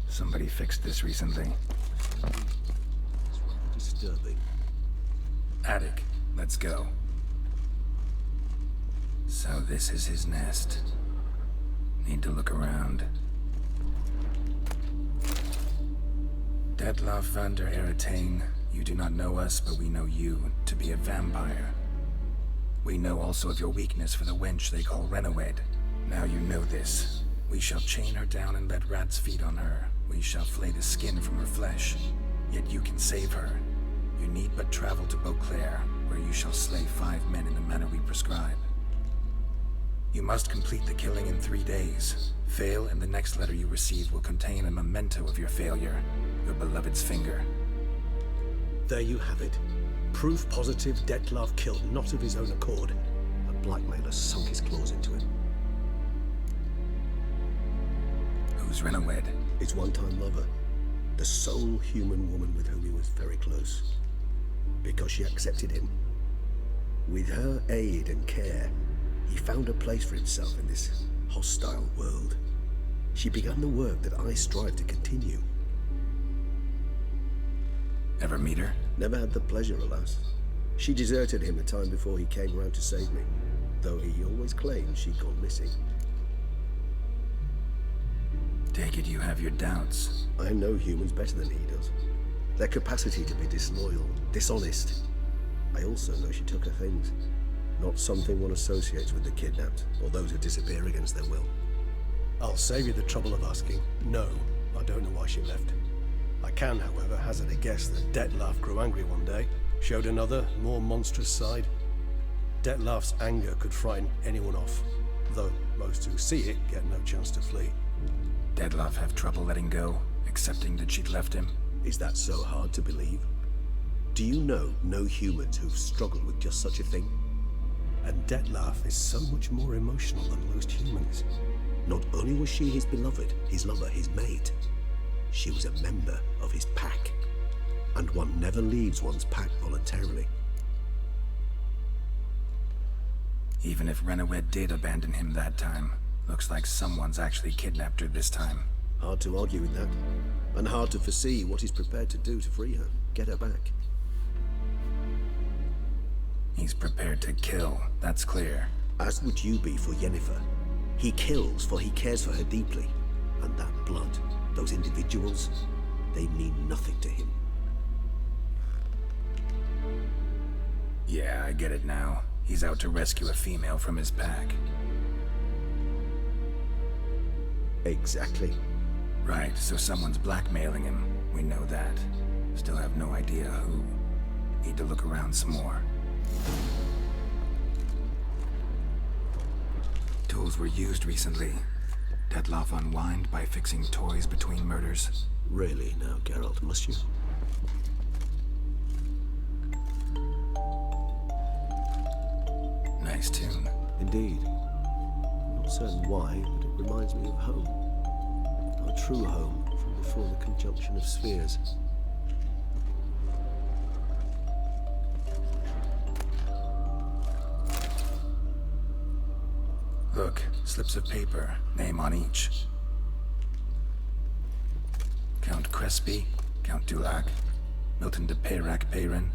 Somebody fixed this recently. It's rather disturbing. Attic, let's go. So this is his nest. Need to look around. Detloff van der Eretain, you do not know us, but we know you to be a vampire. We know also of your weakness for the wench they call Renawed. Now you know this. We shall chain her down and let rats feed on her. We shall flay the skin from her flesh. Yet you can save her. You need but travel to Beauclair, where you shall slay 5 men in the manner we prescribe. You must complete the killing in 3 days. Fail, and the next letter you receive will contain a memento of your failure. Your beloved's finger. There you have it. Proof positive Detlaff killed not of his own accord. A blackmailer sunk his claws into him. Who's Renawed? His one-time lover. The sole human woman with whom he was very close. Because she accepted him. With her aid and care, he found a place for himself in this hostile world. She began the work that I strive to continue. Ever meet her? Never had the pleasure, alas. She deserted him a time before he came round to save me, though he always claimed she'd gone missing. Take it you have your doubts. I know humans better than he does. Their capacity to be disloyal, dishonest. I also know she took her things. Not something one associates with the kidnapped, or those who disappear against their will. I'll save you the trouble of asking. No, I don't know why she left. I can, however, hazard a guess that Detlaff grew angry one day, showed another, more monstrous side. Detlaff's anger could frighten anyone off, though most who see it get no chance to flee. Detlaff have trouble letting go, accepting that she'd left him? Is that so hard to believe? Do you know no humans who've struggled with just such a thing? And Detlaff is so much more emotional than most humans. Not only was she his beloved, his lover, his mate, she was a member of his pack. And one never leaves one's pack voluntarily. Even if Renawed did abandon him that time, looks like someone's actually kidnapped her this time. Hard to argue with that. And hard to foresee what he's prepared to do to free her, get her back. He's prepared to kill, that's clear. As would you be for Yennefer. He kills for he cares for her deeply. And that blood, those individuals, they mean nothing to him. Yeah, I get it now. He's out to rescue a female from his pack. Exactly. Right, so someone's blackmailing him. We know that. Still have no idea who. Need to look around some more. Tools were used recently. Detlaff unwind by fixing toys between murders. Really now, Geralt, must you? Nice tune. Indeed. Not certain why, but it reminds me of home. Our true home from before the conjunction of spheres. book, slips of paper, name on each. Count Crespi, Count Dulac, Milton de Peyrac-Peyrin,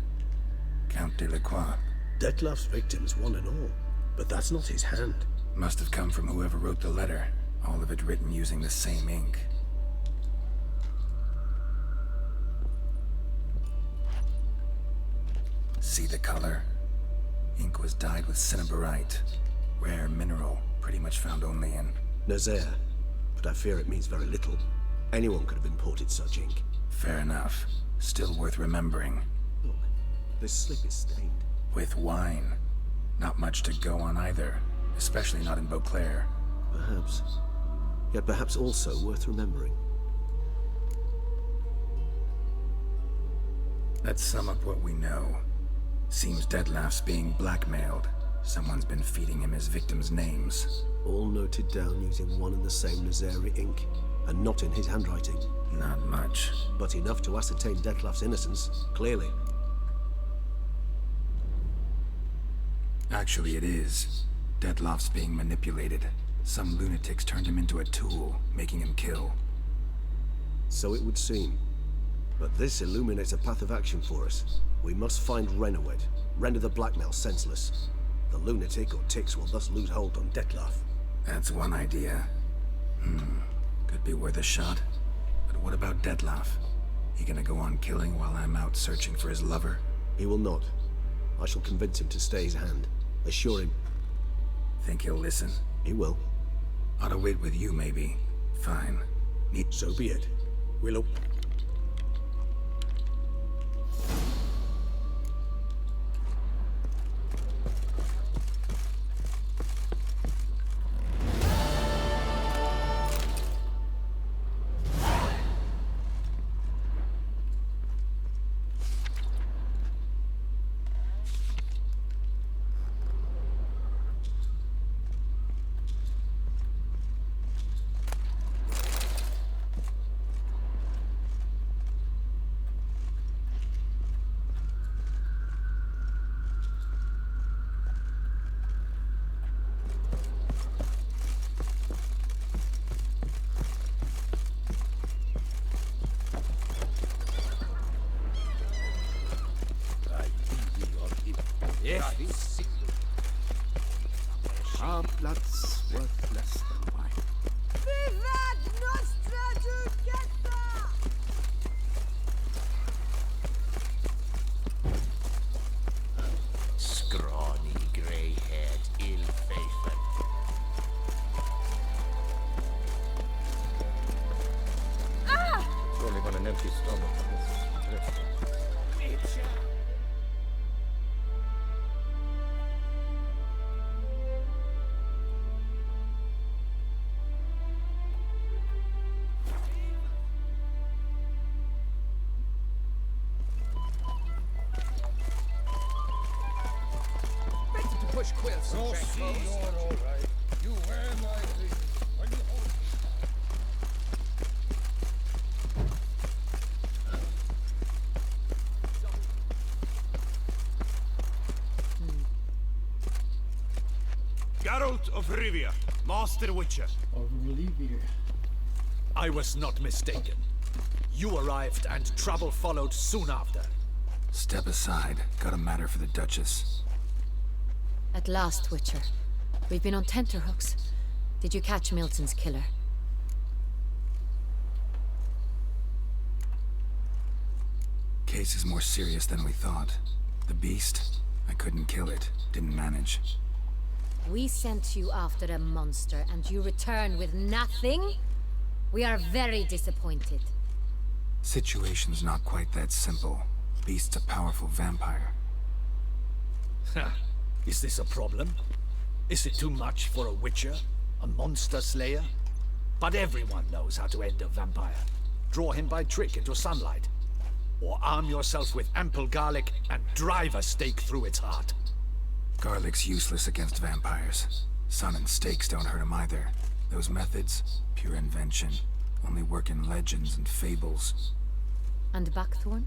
Count de Lacroix. Detlef's victims, one and all. But that's not his hand. Must have come from whoever wrote the letter, all of it written using the same ink. See the color? Ink was dyed with cinnabarite, rare mineral, pretty much found only in Nazaire. But I fear it means very little. Anyone could have imported such ink. Fair enough. Still worth remembering. Look, this slip is stained. With wine. Not much to go on either, especially not in Beauclair. Perhaps. Yet perhaps also worth remembering. Let's sum up what we know. Seems Detlef's being blackmailed. Someone's been feeding him his victims' names. All noted down using one and the same Nazaire ink, and not in his handwriting. Not much. But enough to ascertain Detlef's innocence, clearly. Actually, it is. Detlef's being manipulated. Some lunatics turned him into a tool, making him kill. So it would seem. But this illuminates a path of action for us. We must find Renowed, render the blackmail senseless. The lunatic or ticks will thus lose hold on Detlef. That's one idea. Could be worth a shot. But what about Detlef? He gonna go on killing while I'm out searching for his lover? He will not. I shall convince him to stay his hand. Assure him. Think he'll listen? He will. Ought to wait with you, maybe. Fine. So be it. Willow. Schauplatz worth less than wine. Vivat Nostra Duchessa! Scrawny, grey-haired, ill-fated. Surely on an empty stomach. Push quilts. No, see, you're all right. You wear my things when you hold Geralt of Rivia, Master Witcher. Of Rivia. I was not mistaken. You arrived and trouble followed soon after. Step aside. Got a matter for the Duchess. At last, Witcher. We've been on tenterhooks. Did you catch Milton's killer? Case is more serious than we thought. The beast, I couldn't kill it. Didn't manage. We sent you after a monster and you return with nothing? We are very disappointed. Situation's not quite that simple. Beast's a powerful vampire. Is this a problem? Is it too much for a witcher? A monster slayer? But everyone knows how to end a vampire. Draw him by trick into sunlight. Or arm yourself with ample garlic and drive a stake through its heart. Garlic's useless against vampires. Sun and stakes don't hurt him either. Those methods, pure invention. Only work in legends and fables. And buckthorn?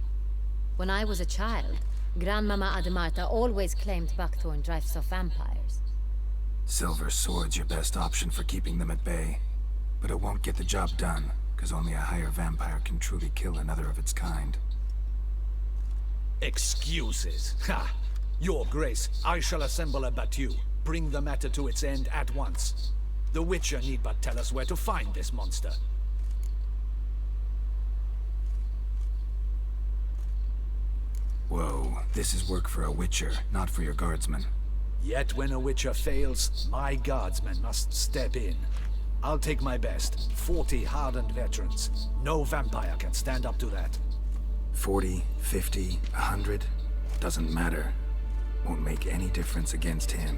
When I was a child, Grandmama Ademarta always claimed buckthorn drives off vampires. Silver sword's your best option for keeping them at bay. But it won't get the job done, because only a higher vampire can truly kill another of its kind. Excuses. Ha! Your Grace, I shall assemble a battue. Bring the matter to its end at once. The Witcher need but tell us where to find this monster. Whoa, this is work for a Witcher, not for your guardsmen. Yet when a Witcher fails, my guardsmen must step in. I'll take my best. 40 hardened veterans. No vampire can stand up to that. 40, 50, 100? Doesn't matter. Won't make any difference against him.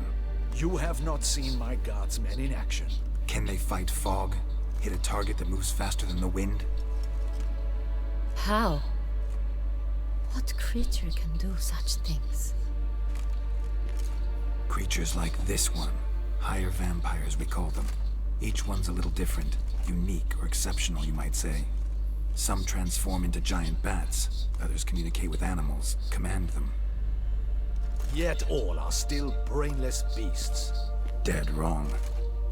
You have not seen my guardsmen in action. Can they fight fog? Hit a target that moves faster than the wind? How? What creature can do such things? Creatures like this one. Higher vampires, we call them. Each one's a little different. Unique or exceptional, you might say. Some transform into giant bats. Others communicate with animals, command them. Yet all are still brainless beasts. Dead wrong.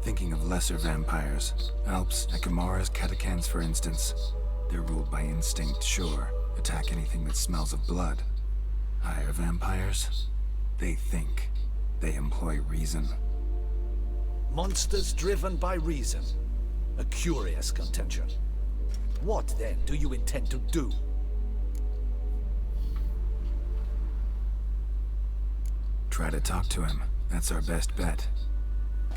Thinking of lesser vampires. Alps, Ekamaras, Catacans, for instance. They're ruled by instinct, sure. Attack anything that smells of blood. Higher vampires? They think. They employ reason. Monsters driven by reason. A curious contention. What, then, do you intend to do? Try to talk to him. That's our best bet.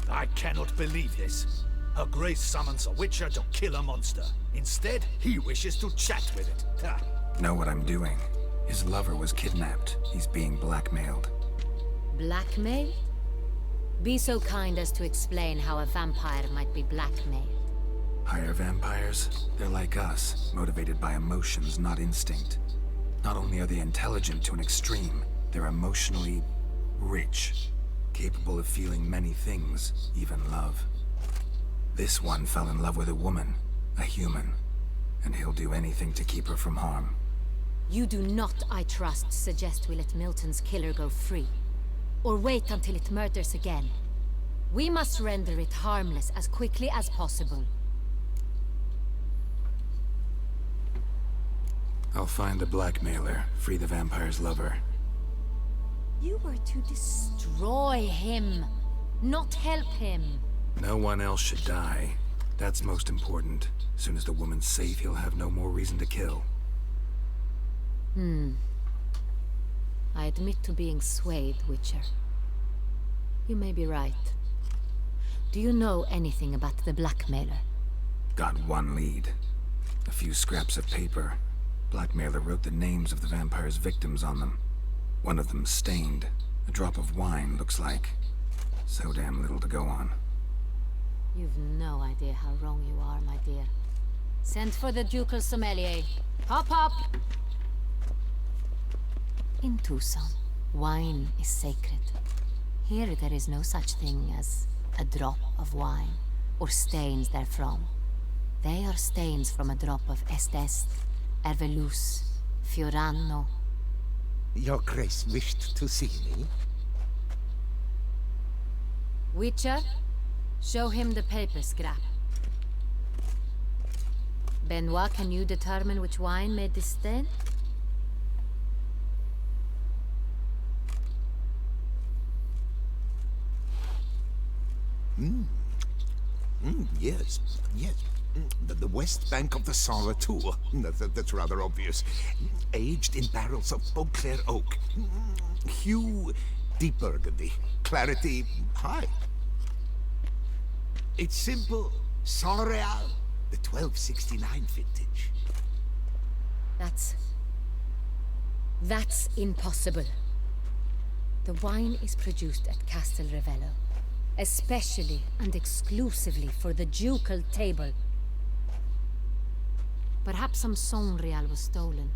I cannot believe this. Her Grace summons a Witcher to kill a monster. Instead, he wishes to chat with it. Ha. Know what I'm doing. His lover was kidnapped. He's being blackmailed. Blackmailed? Be so kind as to explain how a vampire might be blackmailed. Higher vampires? They're like us, motivated by emotions, not instinct. Not only are they intelligent to an extreme, they're emotionally rich, capable of feeling many things, even love. This one fell in love with a woman, a human, and he'll do anything to keep her from harm. You do not, I trust, suggest we let Milton's killer go free. Or wait until it murders again. We must render it harmless as quickly as possible. I'll find the blackmailer, free the vampire's lover. You were to destroy him, not help him. No one else should die. That's most important. As soon as the woman's safe, he'll have no more reason to kill. I admit to being swayed, Witcher. You may be right. Do you know anything about the blackmailer? Got one lead. A few scraps of paper. Blackmailer wrote the names of the vampire's victims on them. One of them stained. A drop of wine, looks like. So damn little to go on. You've no idea how wrong you are, my dear. Send for the ducal sommelier. Hop, hop! In Tucson, wine is sacred. Here there is no such thing as a drop of wine, or stains therefrom. They are stains from a drop of Est, Hervelus, Fiorano. Your Grace wished to see me? Witcher, show him the paper scrap. Benoit, can you determine which wine made this stain? Yes. The west bank of the Sara Tour. That's rather obvious. Aged in barrels of Beauclair oak. Hue, deep burgundy. Clarity, high. It's simple. Saint-Réal, the 1269 vintage. That's impossible. The wine is produced at Castel Ravello, especially and exclusively for the ducal table. Perhaps some Saint-Réal was stolen.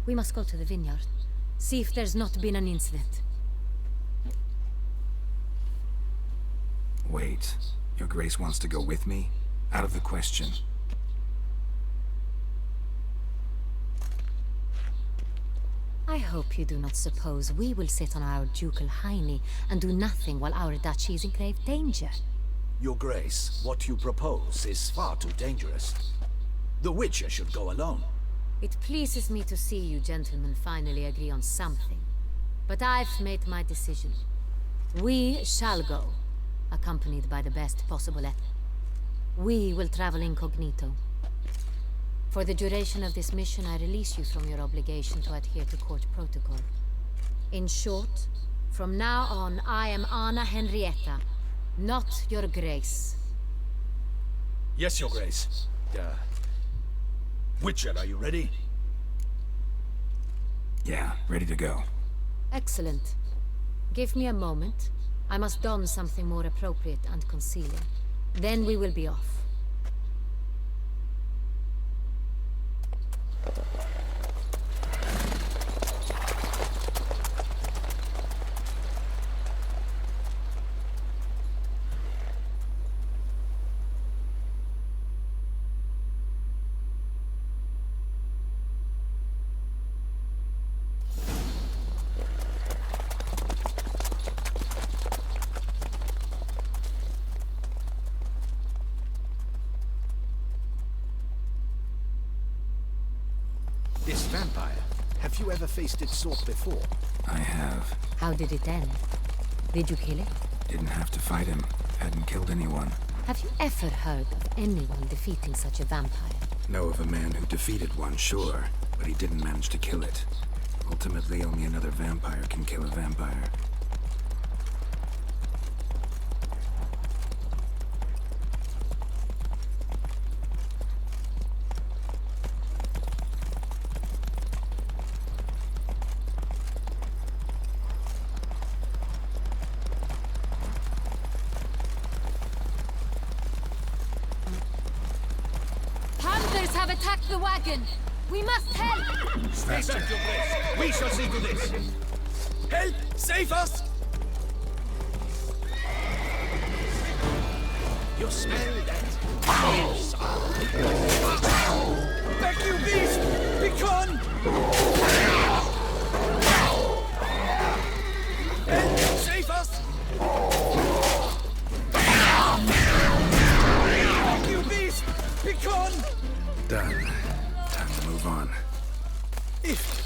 We must go to the vineyard, see if there's not been an incident. Wait. Your Grace wants to go with me? Out of the question. I I hope you do not suppose we will sit on our ducal hiney and do nothing while our duchy is in grave danger. Your Grace, what you propose is far too dangerous. The Witcher should go alone. It pleases me to see you gentlemen finally agree on something. But I've made my decision. We shall go, accompanied by the best possible We will travel incognito. For the duration of this mission, I release you from your obligation to adhere to court protocol. In short, from now on, I am Anna Henrietta, not your Grace. Yes, Your Grace. Witcher, are you ready? Yeah, ready to go. Excellent. Give me a moment. I must don something more appropriate and concealing. Then we will be off. This vampire, have you ever faced its sort before? I have. How did it end? Did you kill it? Didn't have to fight him. Hadn't killed anyone. Have you ever heard of anyone defeating such a vampire? Know of a man who defeated one, sure, but he didn't manage to kill it. Ultimately, only another vampire can kill a vampire. Hunters have attacked the wagon. We must help. Stay back, Your Grace. We shall see to this. Help! Save us! You smell that? Yes. Back, you beast! Begone! Help! Save us! Back, you beast! Begone! Done. Time to move on. If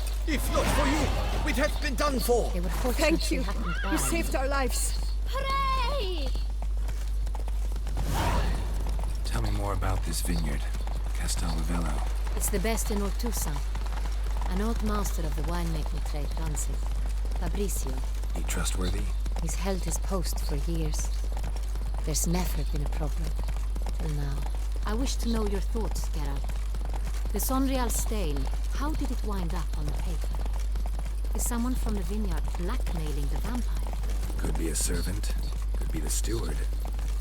not for you, we'd have been done for. They were fortunate Thank you. we hadn't You died. saved our lives. Hooray! Tell me more about this vineyard. Castelravello. It's the best in Ortusa. An old master of the winemaking trade runs it. Fabrizio. He trustworthy? He's held his post for years. There's never been a problem. Till now. I wish to know your thoughts, Geralt. The Sonreal stain, how did it wind up on the paper? Is someone from the vineyard blackmailing the vampire? Could be a servant. Could be the steward.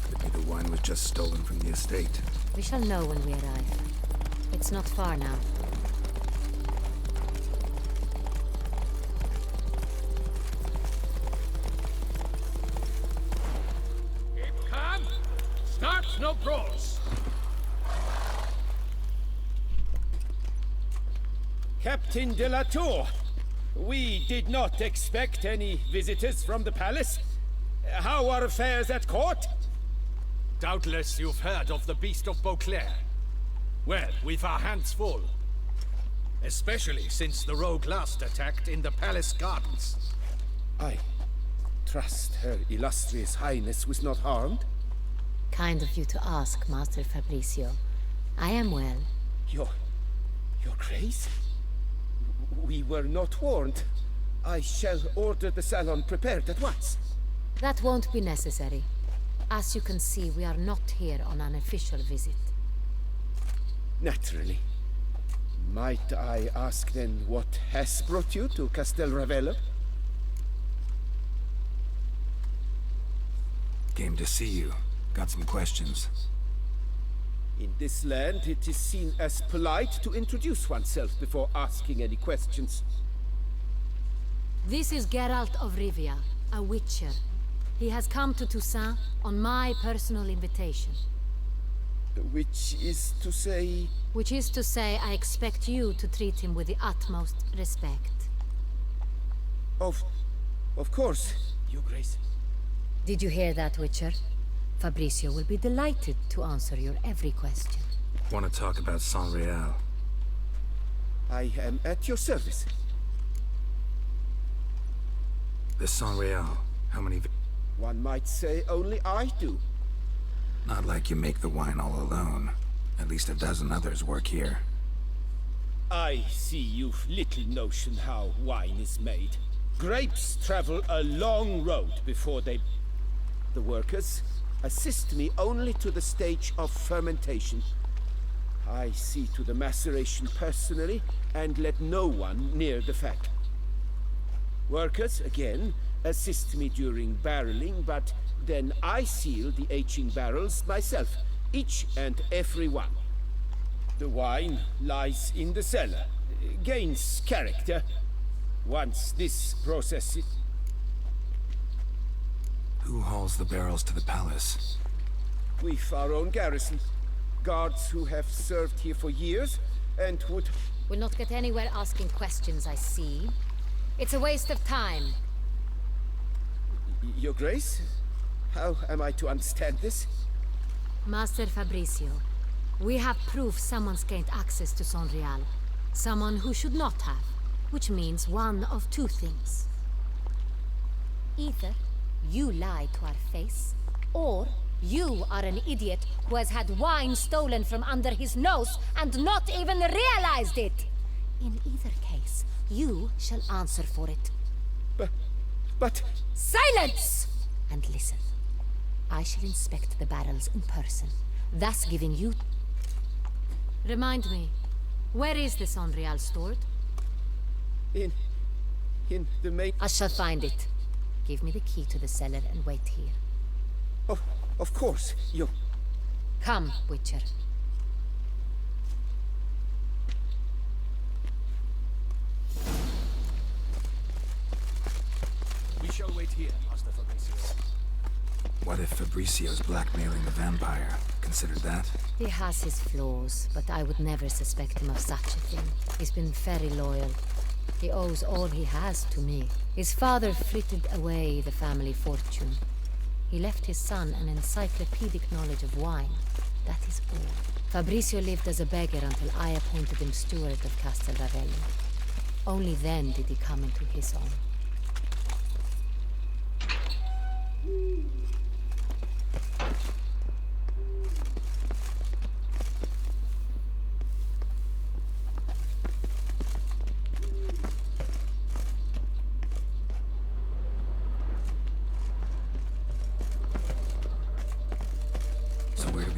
Could be the wine was just stolen from the estate. We shall know when we arrive. It's not far now. Keep calm. Start no brawls. Captain de la Tour, we did not expect any visitors from the palace. How are affairs at court? Doubtless you've heard of the Beast of Beauclair. Well, we've our hands full. Especially since the rogue last attacked in the palace gardens. I trust Her Illustrious Highness was not harmed. Kind of you to ask, Master Fabrizio. I am well. Your Grace? We were not warned. I shall order the salon prepared at once. That won't be necessary. As you can see, we are not here on an official visit. Naturally. Might I ask then what has brought you to Castelravello? Came to see you. Got some questions. In this land, it is seen as polite to introduce oneself before asking any questions. This is Geralt of Rivia, a witcher. He has come to Toussaint on my personal invitation. Which is to say... Which is to say, I expect you to treat him with the utmost respect. Of course, Your Grace. Did you hear that, Witcher? Fabricio will be delighted to answer your every question. Want to talk about San Real? I am at your service. The San Real. How many... One might say only I do. Not like you make the wine all alone. At least a dozen others work here. I see you've little notion how wine is made. Grapes travel a long road before they... The workers assist me only to the stage of fermentation. I see to the maceration personally and let no one near the fat. Workers, again, assist me during barreling, but then I seal the aging barrels myself, each and every one. The wine lies in the cellar, gains character. Once this process is... Who hauls the barrels to the palace? We've our own garrison. Guards who have served here for years and would... Will not get anywhere asking questions, I see. It's a waste of time. Your Grace? How am I to understand this? Master Fabricio, we have proof someone's gained access to San Real. Someone who should not have. Which means one of two things. Either you lied to our face, or you are an idiot who has had wine stolen from under his nose and not even realized it. In either case, you shall answer for it. But... Silence! And listen. I shall inspect the barrels in person, thus giving you... Remind me, where is the San Real stored? In the main... I shall find it. Give me the key to the cellar and wait here. Of course, you... Come, Witcher. We shall wait here, Master Fabricio. What if Fabricio's blackmailing the vampire? Considered that? He has his flaws, but I would never suspect him of such a thing. He's been very loyal. He owes all he has to me. His father frittered away the family fortune. He left his son an encyclopedic knowledge of wine. That is all. Fabricio lived as a beggar until I appointed him steward of Castel Ravelli. Only then did he come into his own.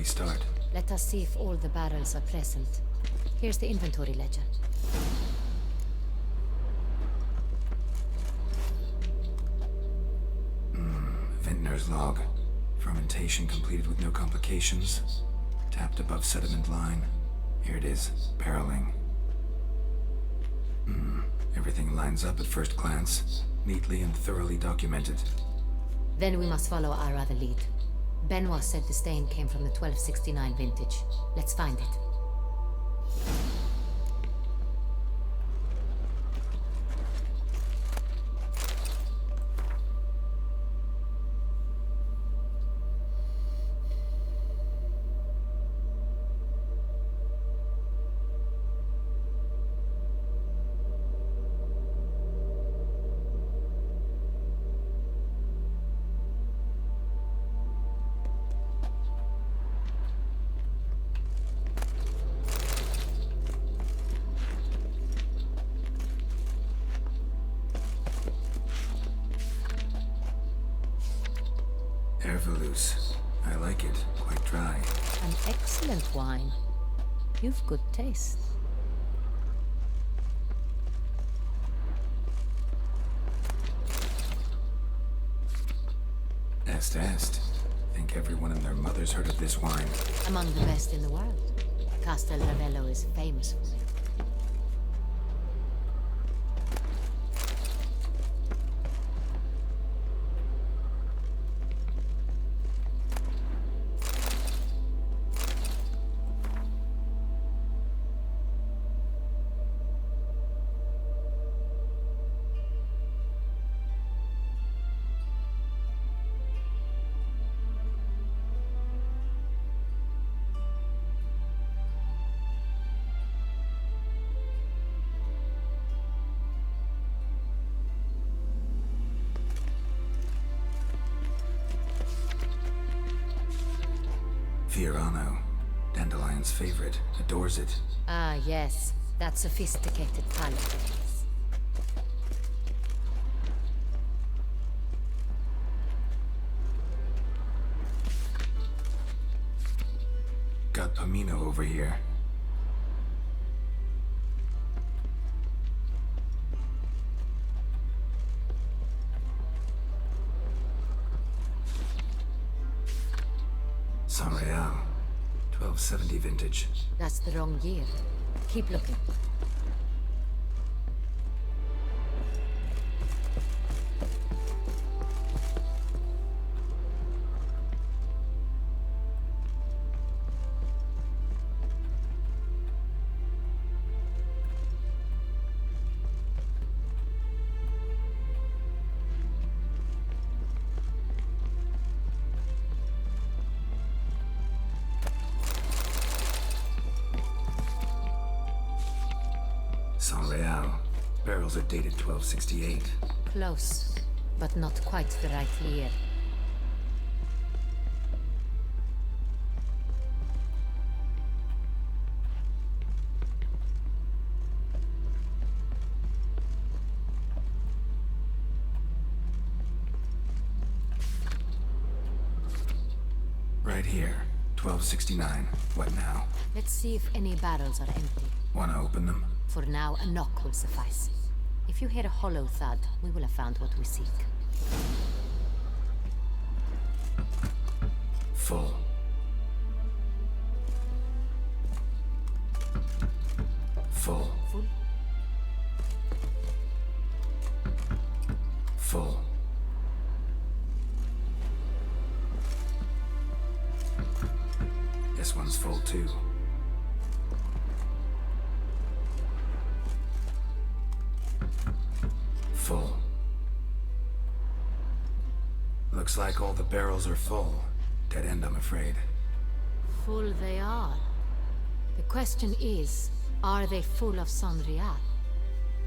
Start. Let us see if all the barrels are present. Here's the inventory ledger. Vintner's log. Fermentation completed with no complications. Tapped above sediment line. Here it is. Barreling. Everything lines up at first glance. Neatly and thoroughly documented. Then we must follow our other lead. Benoit said the stain came from the 1269 vintage. Let's find it. Ervelous. I like it. Quite dry. An excellent wine. You've good taste. Est. Think everyone and their mother's heard of this wine. Among the best in the world. Castel Ravello is famous for it. Fiorano, Dandelion's favorite, adores it. Ah, yes. That sophisticated palate of his. Got Pomino over here. San Real, 1270 vintage. That's the wrong year. Keep looking. San Real. Barrels are dated 1268. Close, but not quite the right year. Right here, 1269. What now? Let's see if any barrels are empty. Wanna open them? For now, a knock will suffice. If you hear a hollow thud, we will have found what we seek. Full. Full. Full? Full. This one's full too. Full. Looks like all the barrels are full. Dead end, I'm afraid. Full they are. The question is, are they full of San Real?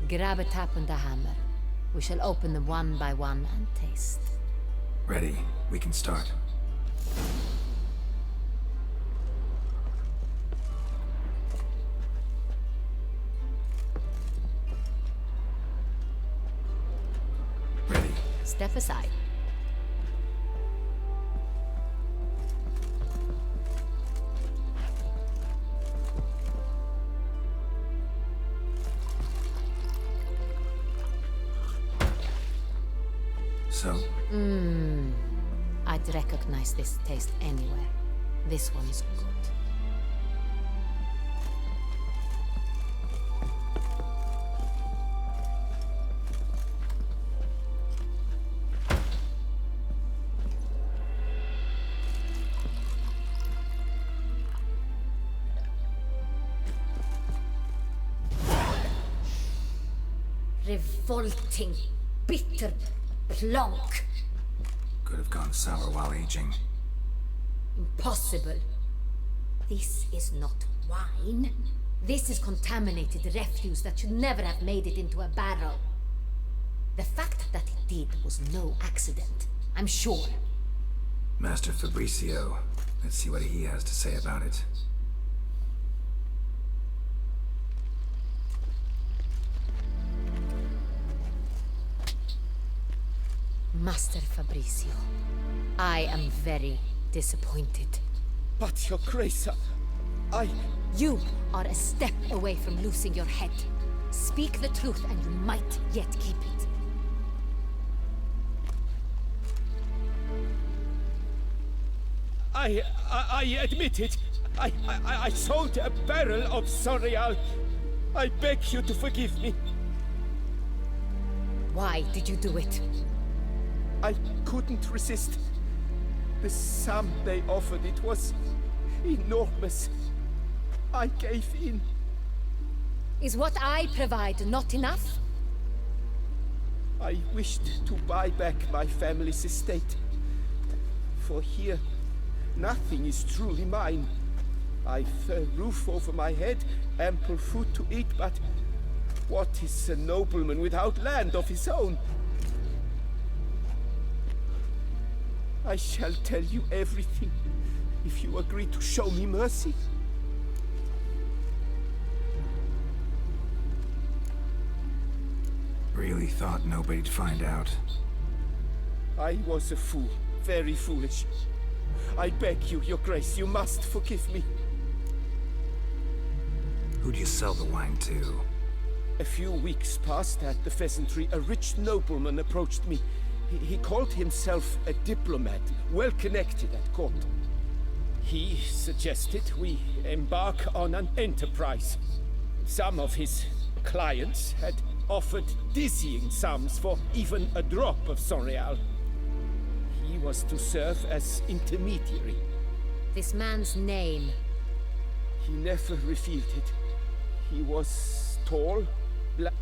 Grab a tap and a hammer. We shall open them one by one and taste. Ready. We can start. Ready. Step aside. So? I'd recognize this taste anywhere. This one's good. Revolting, bitter plonk. Could have gone sour while aging. Impossible. This is not wine. This is contaminated refuse that should never have made it into a barrel. The fact that it did was no accident, I'm sure. Master Fabricio. Let's see what he has to say about it. Master Fabricio, I am very disappointed. But, Your Grace, You are a step away from losing your head. Speak the truth and you might yet keep it. I admit it. I sold a barrel of San Real. I beg you to forgive me. Why did you do it? I couldn't resist. The sum they offered, it was enormous. I gave in. Is what I provide not enough? I wished to buy back my family's estate. For here, nothing is truly mine. I've a roof over my head, ample food to eat, but what is a nobleman without land of his own? I shall tell you everything. if you agree to show me mercy. Really thought nobody'd find out. I was a fool, very foolish. I beg you, Your Grace, you must forgive me. Who'd you sell the wine to? A few weeks past at the pheasantry, a rich nobleman approached me. He called himself a diplomat, well connected at court. He suggested we embark on an enterprise. Some of his clients had offered dizzying sums for even a drop of Sonreal. He was to serve as intermediary. This man's name? He never revealed it. He was tall, black.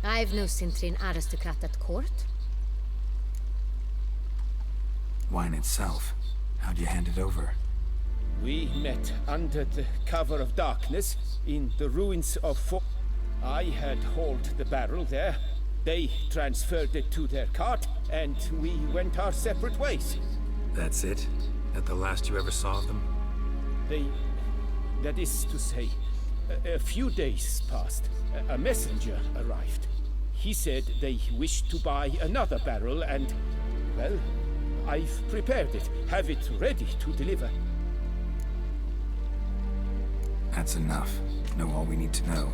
I've no Sintrin aristocrat at court. Wine itself. How'd you hand it over? We met under the cover of darkness in the ruins of I had hauled the barrel there. They transferred it to their cart, and we went our separate ways. That's it? That the last you ever saw of them? That is to say, a few days passed. A messenger arrived. He said they wished to buy another barrel and, well, I've prepared it. Have it ready to deliver. That's enough. Know all we need to know.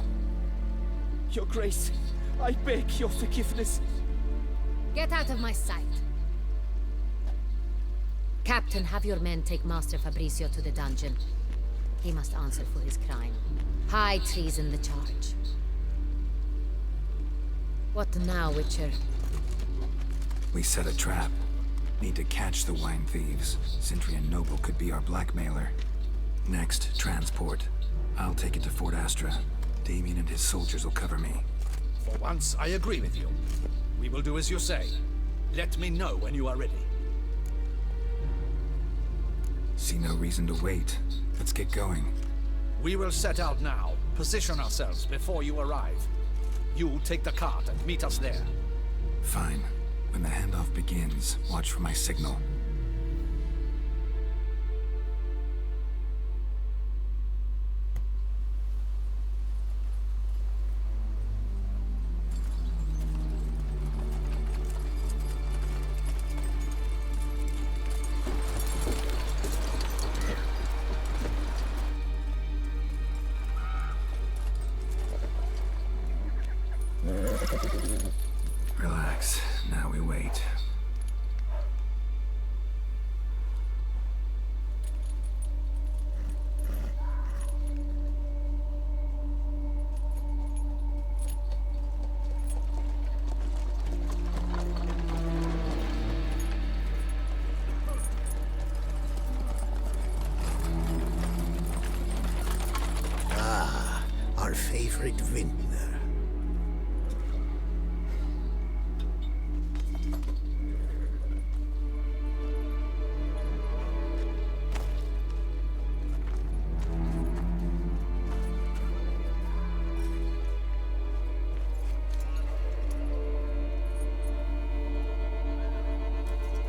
Your Grace, I beg your forgiveness. Get out of my sight. Captain, have your men take Master Fabrizio to the dungeon. He must answer for his crime. High treason the charge. What now, Witcher? We set a trap. Need to catch the wine thieves. Sintrian Noble could be our blackmailer. Next, transport. I'll take it to Fort Astra. Damien and his soldiers will cover me. For once, I agree with you. We will do as you say. Let me know when you are ready. See no reason to wait. Let's get going. We will set out now. Position ourselves before you arrive. You take the cart and meet us there. Fine. When the handoff begins, watch for my signal. Relax. Now we wait. Ah, our favorite vintner.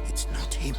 It's not him.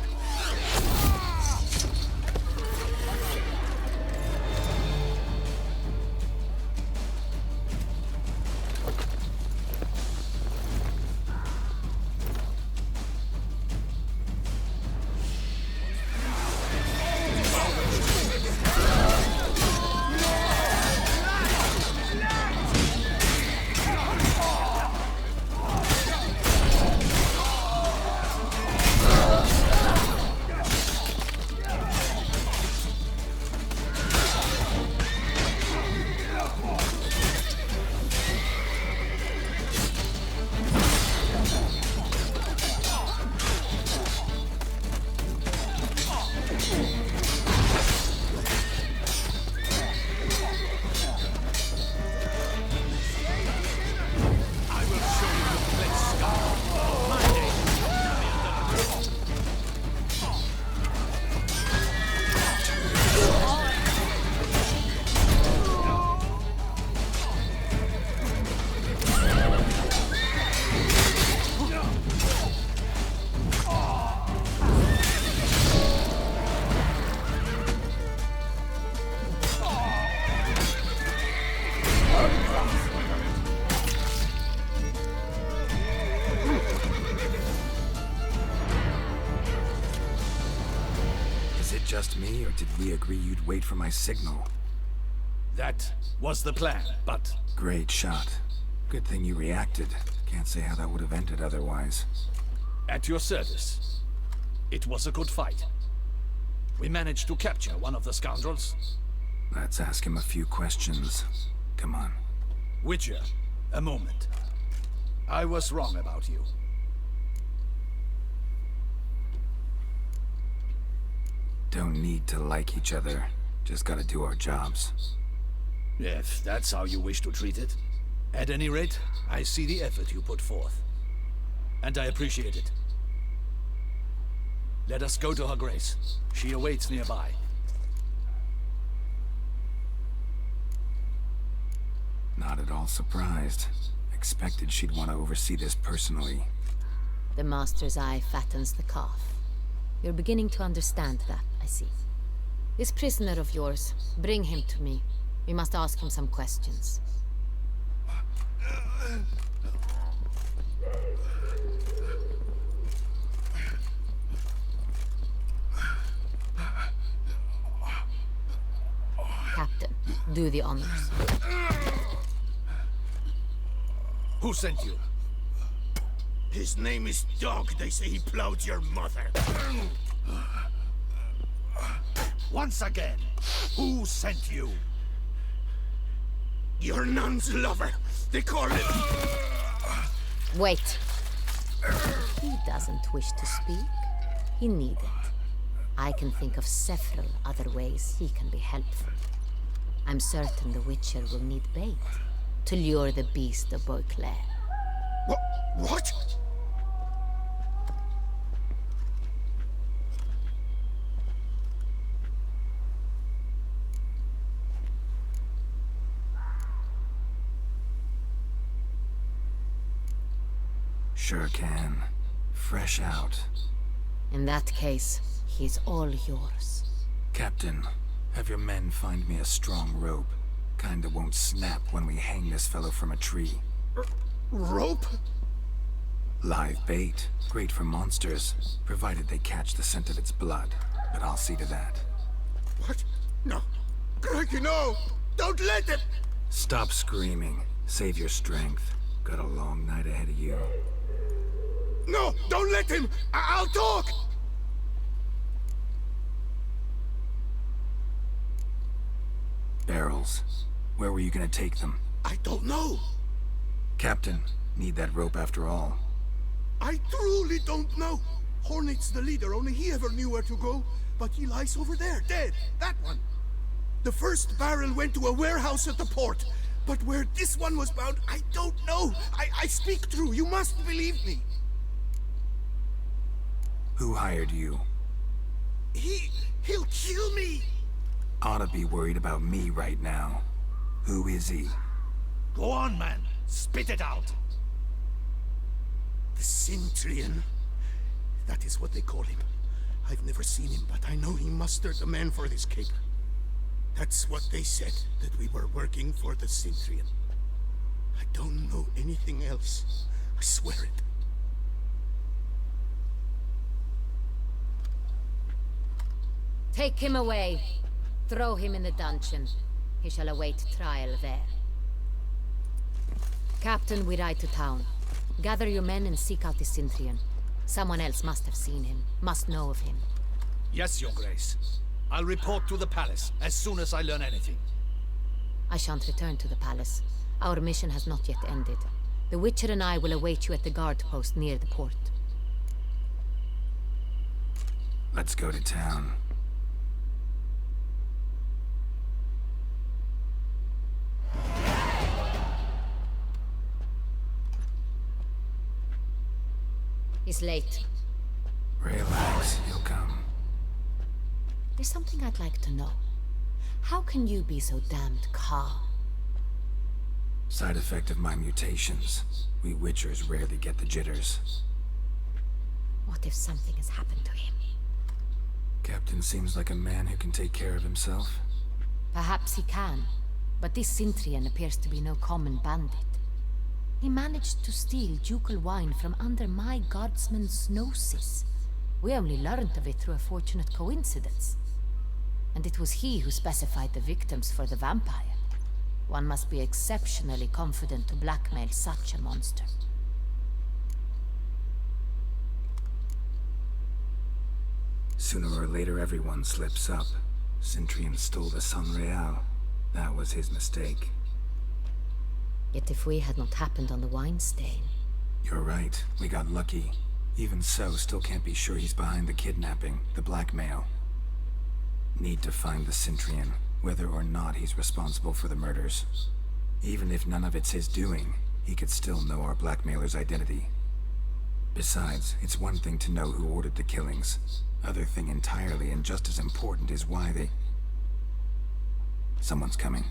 just me, or did we agree you'd wait for my signal? That was the plan, but... Great shot. Good thing you reacted. Can't say how that would have ended otherwise. At your service. It was a good fight. We managed to capture one of the scoundrels. Let's ask him a few questions. Come on. Witcher, a moment. I was wrong about you. Don't need to like each other. Just gotta do our jobs. If that's how you wish to treat it. At any rate, I see the effort you put forth. And I appreciate it. Let us go to her grace. She awaits nearby. Not at all surprised. Expected she'd want to oversee this personally. The Master's eye fattens the calf. You're beginning to understand that, I see. This prisoner of yours, bring him to me. We must ask him some questions. Captain, do the honors. Who sent you? His name is Dog. They say he plowed your mother. Once again, who sent you? Your nun's lover. They call him... Wait. He doesn't wish to speak. He needn't. I can think of several other ways he can be helpful. I'm certain the Witcher will need bait to lure the beast of Beauclair. What? Sure can. Fresh out. In that case, he's all yours. Captain, have your men find me a strong rope. Kinda won't snap when we hang this fellow from a tree. Rope? Live bait. Great for monsters, provided they catch the scent of its blood. But I'll see to that. What? No. Crikey, no! Don't let him! Stop screaming. Save your strength. Got a long night ahead of you. No! Don't let him! I'll talk! Barrels. Where were you gonna take them? I don't know. Captain, need that rope after all. I truly don't know. Hornet's the leader, only he ever knew where to go. But he lies over there, dead. That one. The first barrel went to a warehouse at the port. But where this one was bound, I don't know. I speak true. You must believe me. Who hired you? He'll kill me. Oughta be worried about me right now. Who is he? Go on, man. Spit it out. The Cintrian. That is what they call him. I've never seen him, but I know he mustered the men for this caper. That's what they said, that we were working for the Cintrian. I don't know anything else. I swear it. Take him away. Throw him in the dungeon. He shall await trial there. Captain, we ride to town. Gather your men and seek out the Cintrian. Someone else must have seen him, must know of him. Yes, Your Grace. I'll report to the palace as soon as I learn anything. I shan't return to the palace. Our mission has not yet ended. The Witcher and I will await you at the guard post near the port. Let's go to town. He's late. Relax, he'll come. There's something I'd like to know. How can you be so damned calm? Side effect of my mutations. We Witchers rarely get the jitters. What if something has happened to him? Captain seems like a man who can take care of himself. Perhaps he can, but this Cintrian appears to be no common bandit. He managed to steal ducal wine from under my guardsman's noses. We only learned of it through a fortunate coincidence. And it was he who specified the victims for the vampire. One must be exceptionally confident to blackmail such a monster. Sooner or later, everyone slips up. Centurion stole the San Real. That was his mistake. Yet if we had not happened on the wine stain... You're right. We got lucky. Even so, still can't be sure he's behind the kidnapping, the blackmail. Need to find the Centurion, whether or not he's responsible for the murders. Even if none of it's his doing, he could still know our blackmailer's identity. Besides, it's one thing to know who ordered the killings. Other thing entirely, and just as important, is why they... Someone's coming.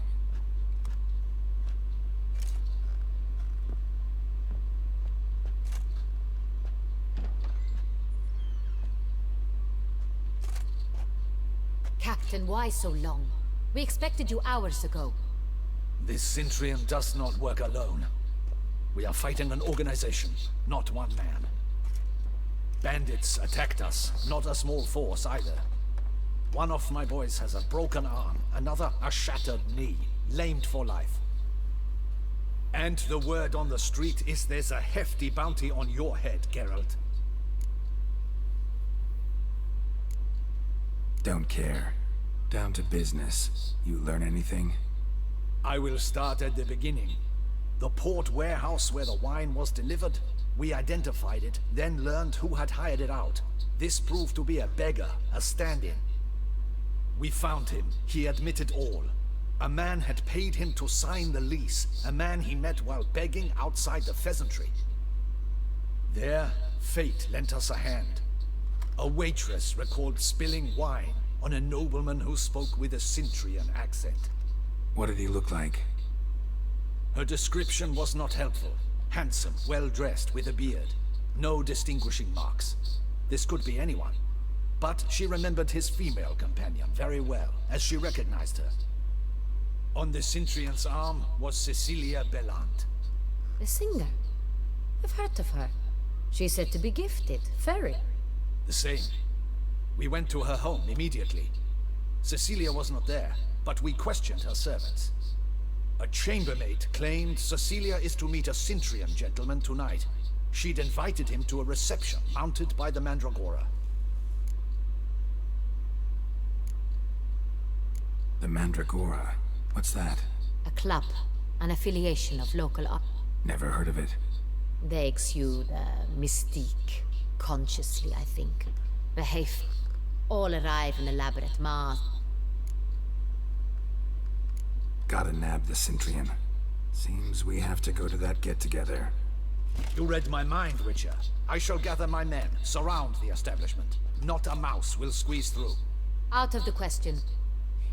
Captain, why so long? We expected you hours ago. This Centurion does not work alone. We are fighting an organization, not one man. Bandits attacked us, not a small force either. One of my boys has a broken arm, another a shattered knee, lamed for life. And the word on the street is there's a hefty bounty on your head, Geralt. Don't care. Down to business. You learn anything? I will start at the beginning. The port warehouse where the wine was delivered. We identified it, then learned who had hired it out. This proved to be a beggar, a stand-in. We found him. He admitted all. A man had paid him to sign the lease, a man he met while begging outside the pheasantry. There, fate lent us a hand. A waitress recalled spilling wine on a nobleman who spoke with a Centurion accent. What did he look like? Her description was not helpful. Handsome, well-dressed, with a beard. No distinguishing marks. This could be anyone. But she remembered his female companion very well, as she recognized her. On the Centurion's arm was Cecilia Bellant. The singer? I've heard of her. She's said to be gifted, fairy. The same. We went to her home immediately. Cecilia was not there, but we questioned her servants. A chambermaid claimed Cecilia is to meet a Centurion gentleman tonight. She'd invited him to a reception mounted by the Mandragora. The Mandragora? What's that? A club, an affiliation of local art. Never heard of it. They exude mystique, consciously, I think. Behave. All arrive in elaborate masks. Gotta nab the Centurion. Seems we have to go to that get-together. You read my mind, Witcher. I shall gather my men, surround the establishment. Not a mouse will squeeze through. Out of the question.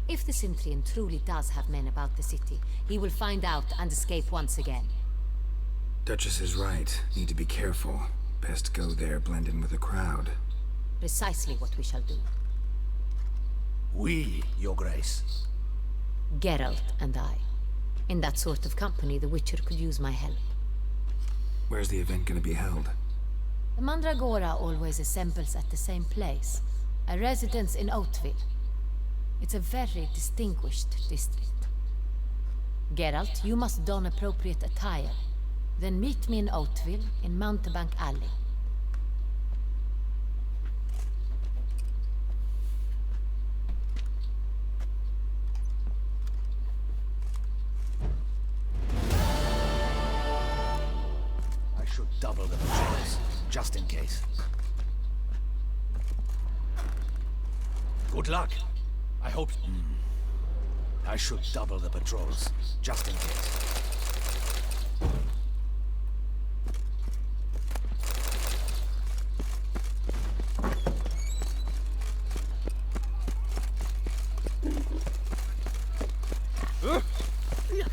If the Centurion truly does have men about the city, he will find out and escape once again. Duchess is right. Need to be careful. Best go there, blend in with the crowd. Precisely what we shall do. We, Your Grace. Geralt and I. In that sort of company, the Witcher could use my help. Where's the event gonna be held? The Mandragora always assembles at the same place. A residence in Oatville. It's a very distinguished district. Geralt, you must don appropriate attire. Then meet me in Oatville, in Mountebank Alley. I should double the patrols, just in case. Good luck. I hope... I should double the patrols, just in case. Look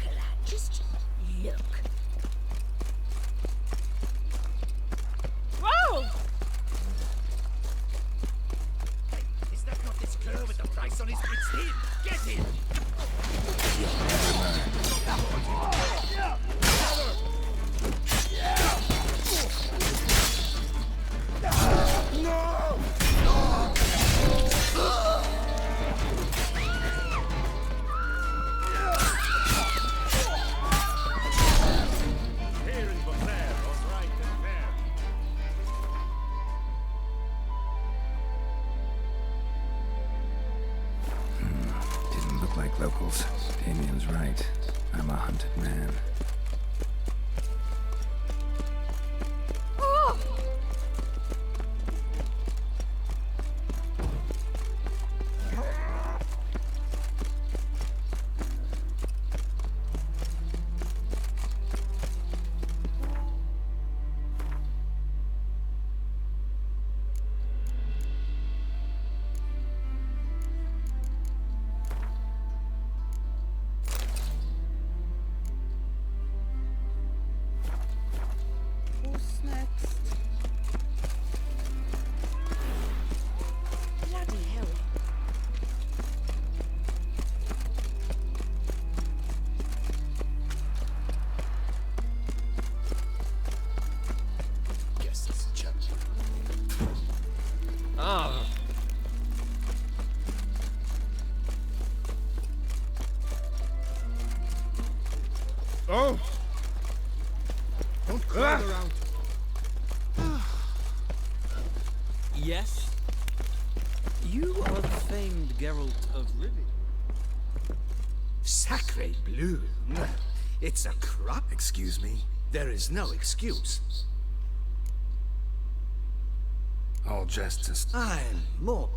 at that, just look. Whoa! Hey, is that not this cur with the price on his... It's him! Get him! Locals, Damien's right. I'm a hunted man. Oh! Don't crowd around. Yes? You are the famed Geralt of Rivia. Sacre bleu! It's a crop. Excuse me? There is no excuse. All justice. I'm more.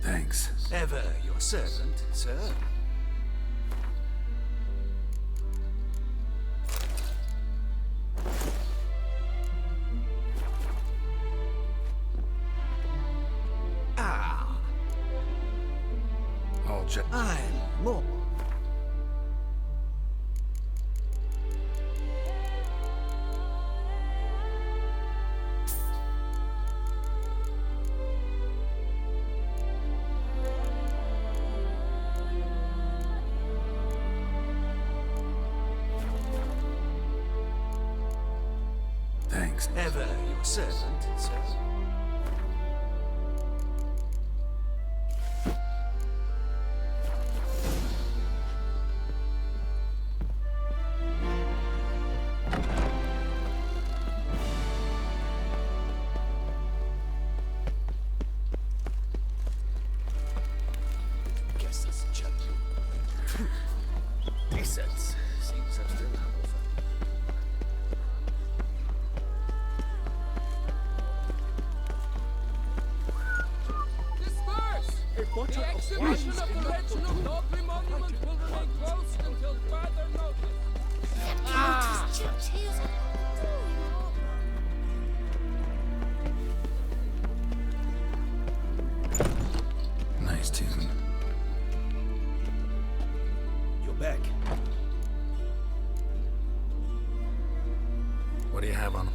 Thanks. Ever your servant, sir. Ah. All I'm more. Thanks. Ever your servant, sir. Guess that's a champion. Decent. Seems I'm still hungover. The exhibition of the legend of Dogly Monument will remain closed until further notice. Ah! Nice tune. You're back. What do you have on?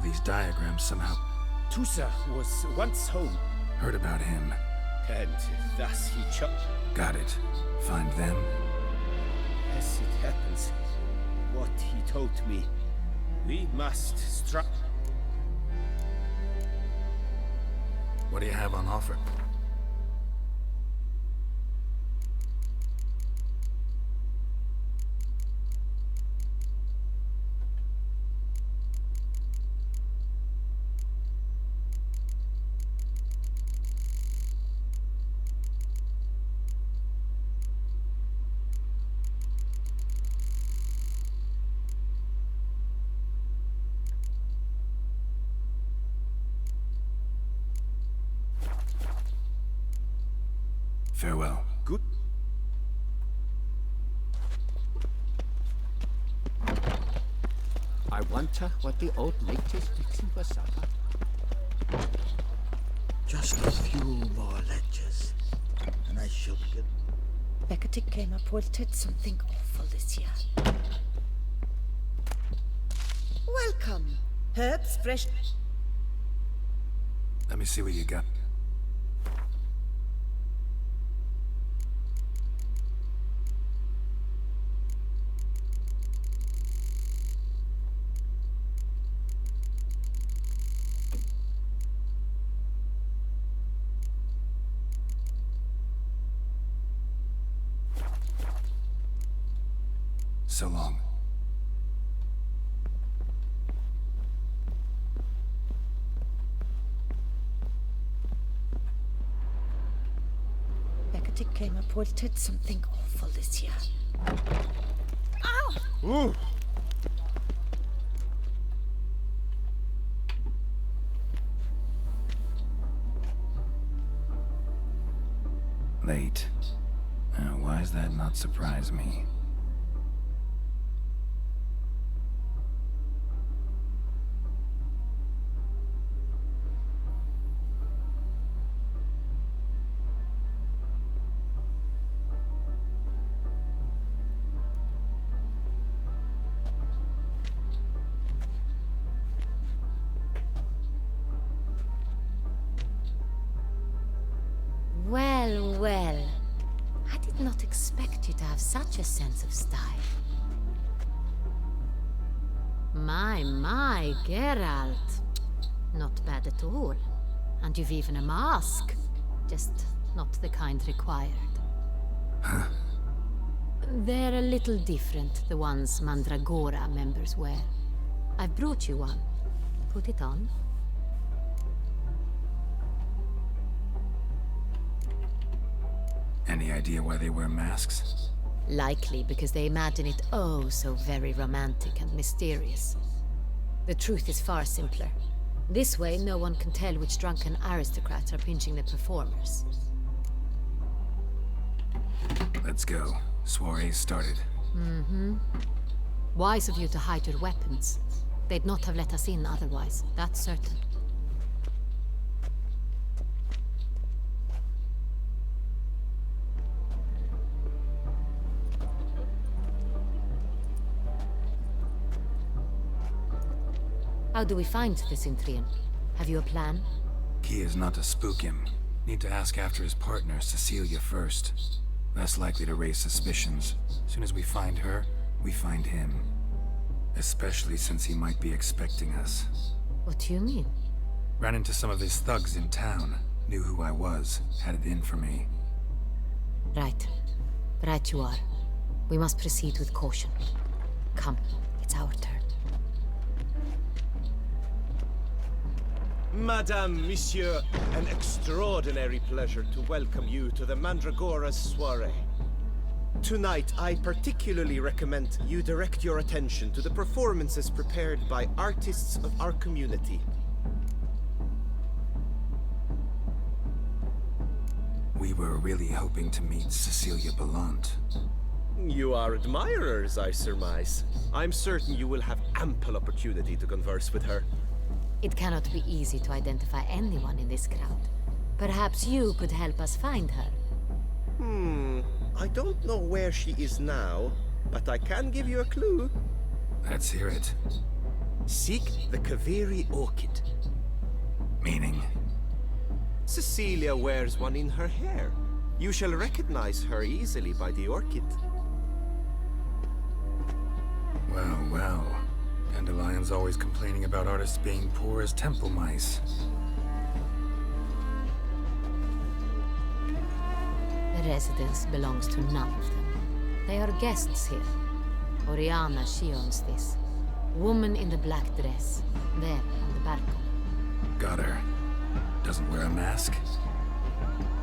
these diagrams somehow... Tusa was once home. Heard about him. And thus he Got it. Find them? As it happens, what he told me, we must What do you have on offer? Farewell. Good. I wonder what the old lady is fixing for supper. Just a few more ledgers, and I shall begin. Beckett came up did something awful this year. Welcome. Herbs, fresh... Let me see what you got. So long. Beckett came up did something awful this year. Ow! Ooh! Late. Why does that not surprise me? Well, well. I did not expect you to have such a sense of style. My, Geralt. Not bad at all. And you've even a mask. Just not the kind required. Huh? They're a little different, the ones Mandragora members wear. I've brought you one. Put it on. Any idea why they wear masks? Likely because they imagine it oh so very romantic and mysterious. The truth is far simpler. This way, no one can tell which drunken aristocrats are pinching the performers. Let's go. Soiree's started. Mm-hmm. Wise of you to hide your weapons. They'd not have let us in otherwise, that's certain. How do we find the Cintrian? Have you a plan? Key is not to spook him. Need to ask after his partner, Cecilia, first. Less likely to raise suspicions. Soon as we find her, we find him. Especially since he might be expecting us. What do you mean? Ran into some of his thugs in town. Knew who I was. Had it in for me. Right. Right you are. We must proceed with caution. Come, it's our turn. Madame, Monsieur, an extraordinary pleasure to welcome you to the Mandragora's soiree. Tonight, I particularly recommend you direct your attention to the performances prepared by artists of our community. We were really hoping to meet Cecilia Ballant. You are admirers, I surmise. I'm certain you will have ample opportunity to converse with her. It cannot be easy to identify anyone in this crowd. Perhaps you could help us find her. I don't know where she is now, but I can give you a clue. Let's hear it. Seek the Kaveri orchid. Meaning? Cecilia wears one in her hair. You shall recognize her easily by the orchid. Well, well. Dandelion's always complaining about artists being poor as temple mice. The residence belongs to none of them. They are guests here. Oriana, she owns this. Woman in the black dress. There, on the balcony. Got her. Doesn't wear a mask?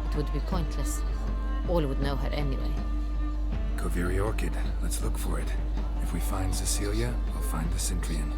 It would be pointless. All would know her anyway. Kaveri orchid. Let's look for it. If we find Cecilia, we'll find the Cintrian.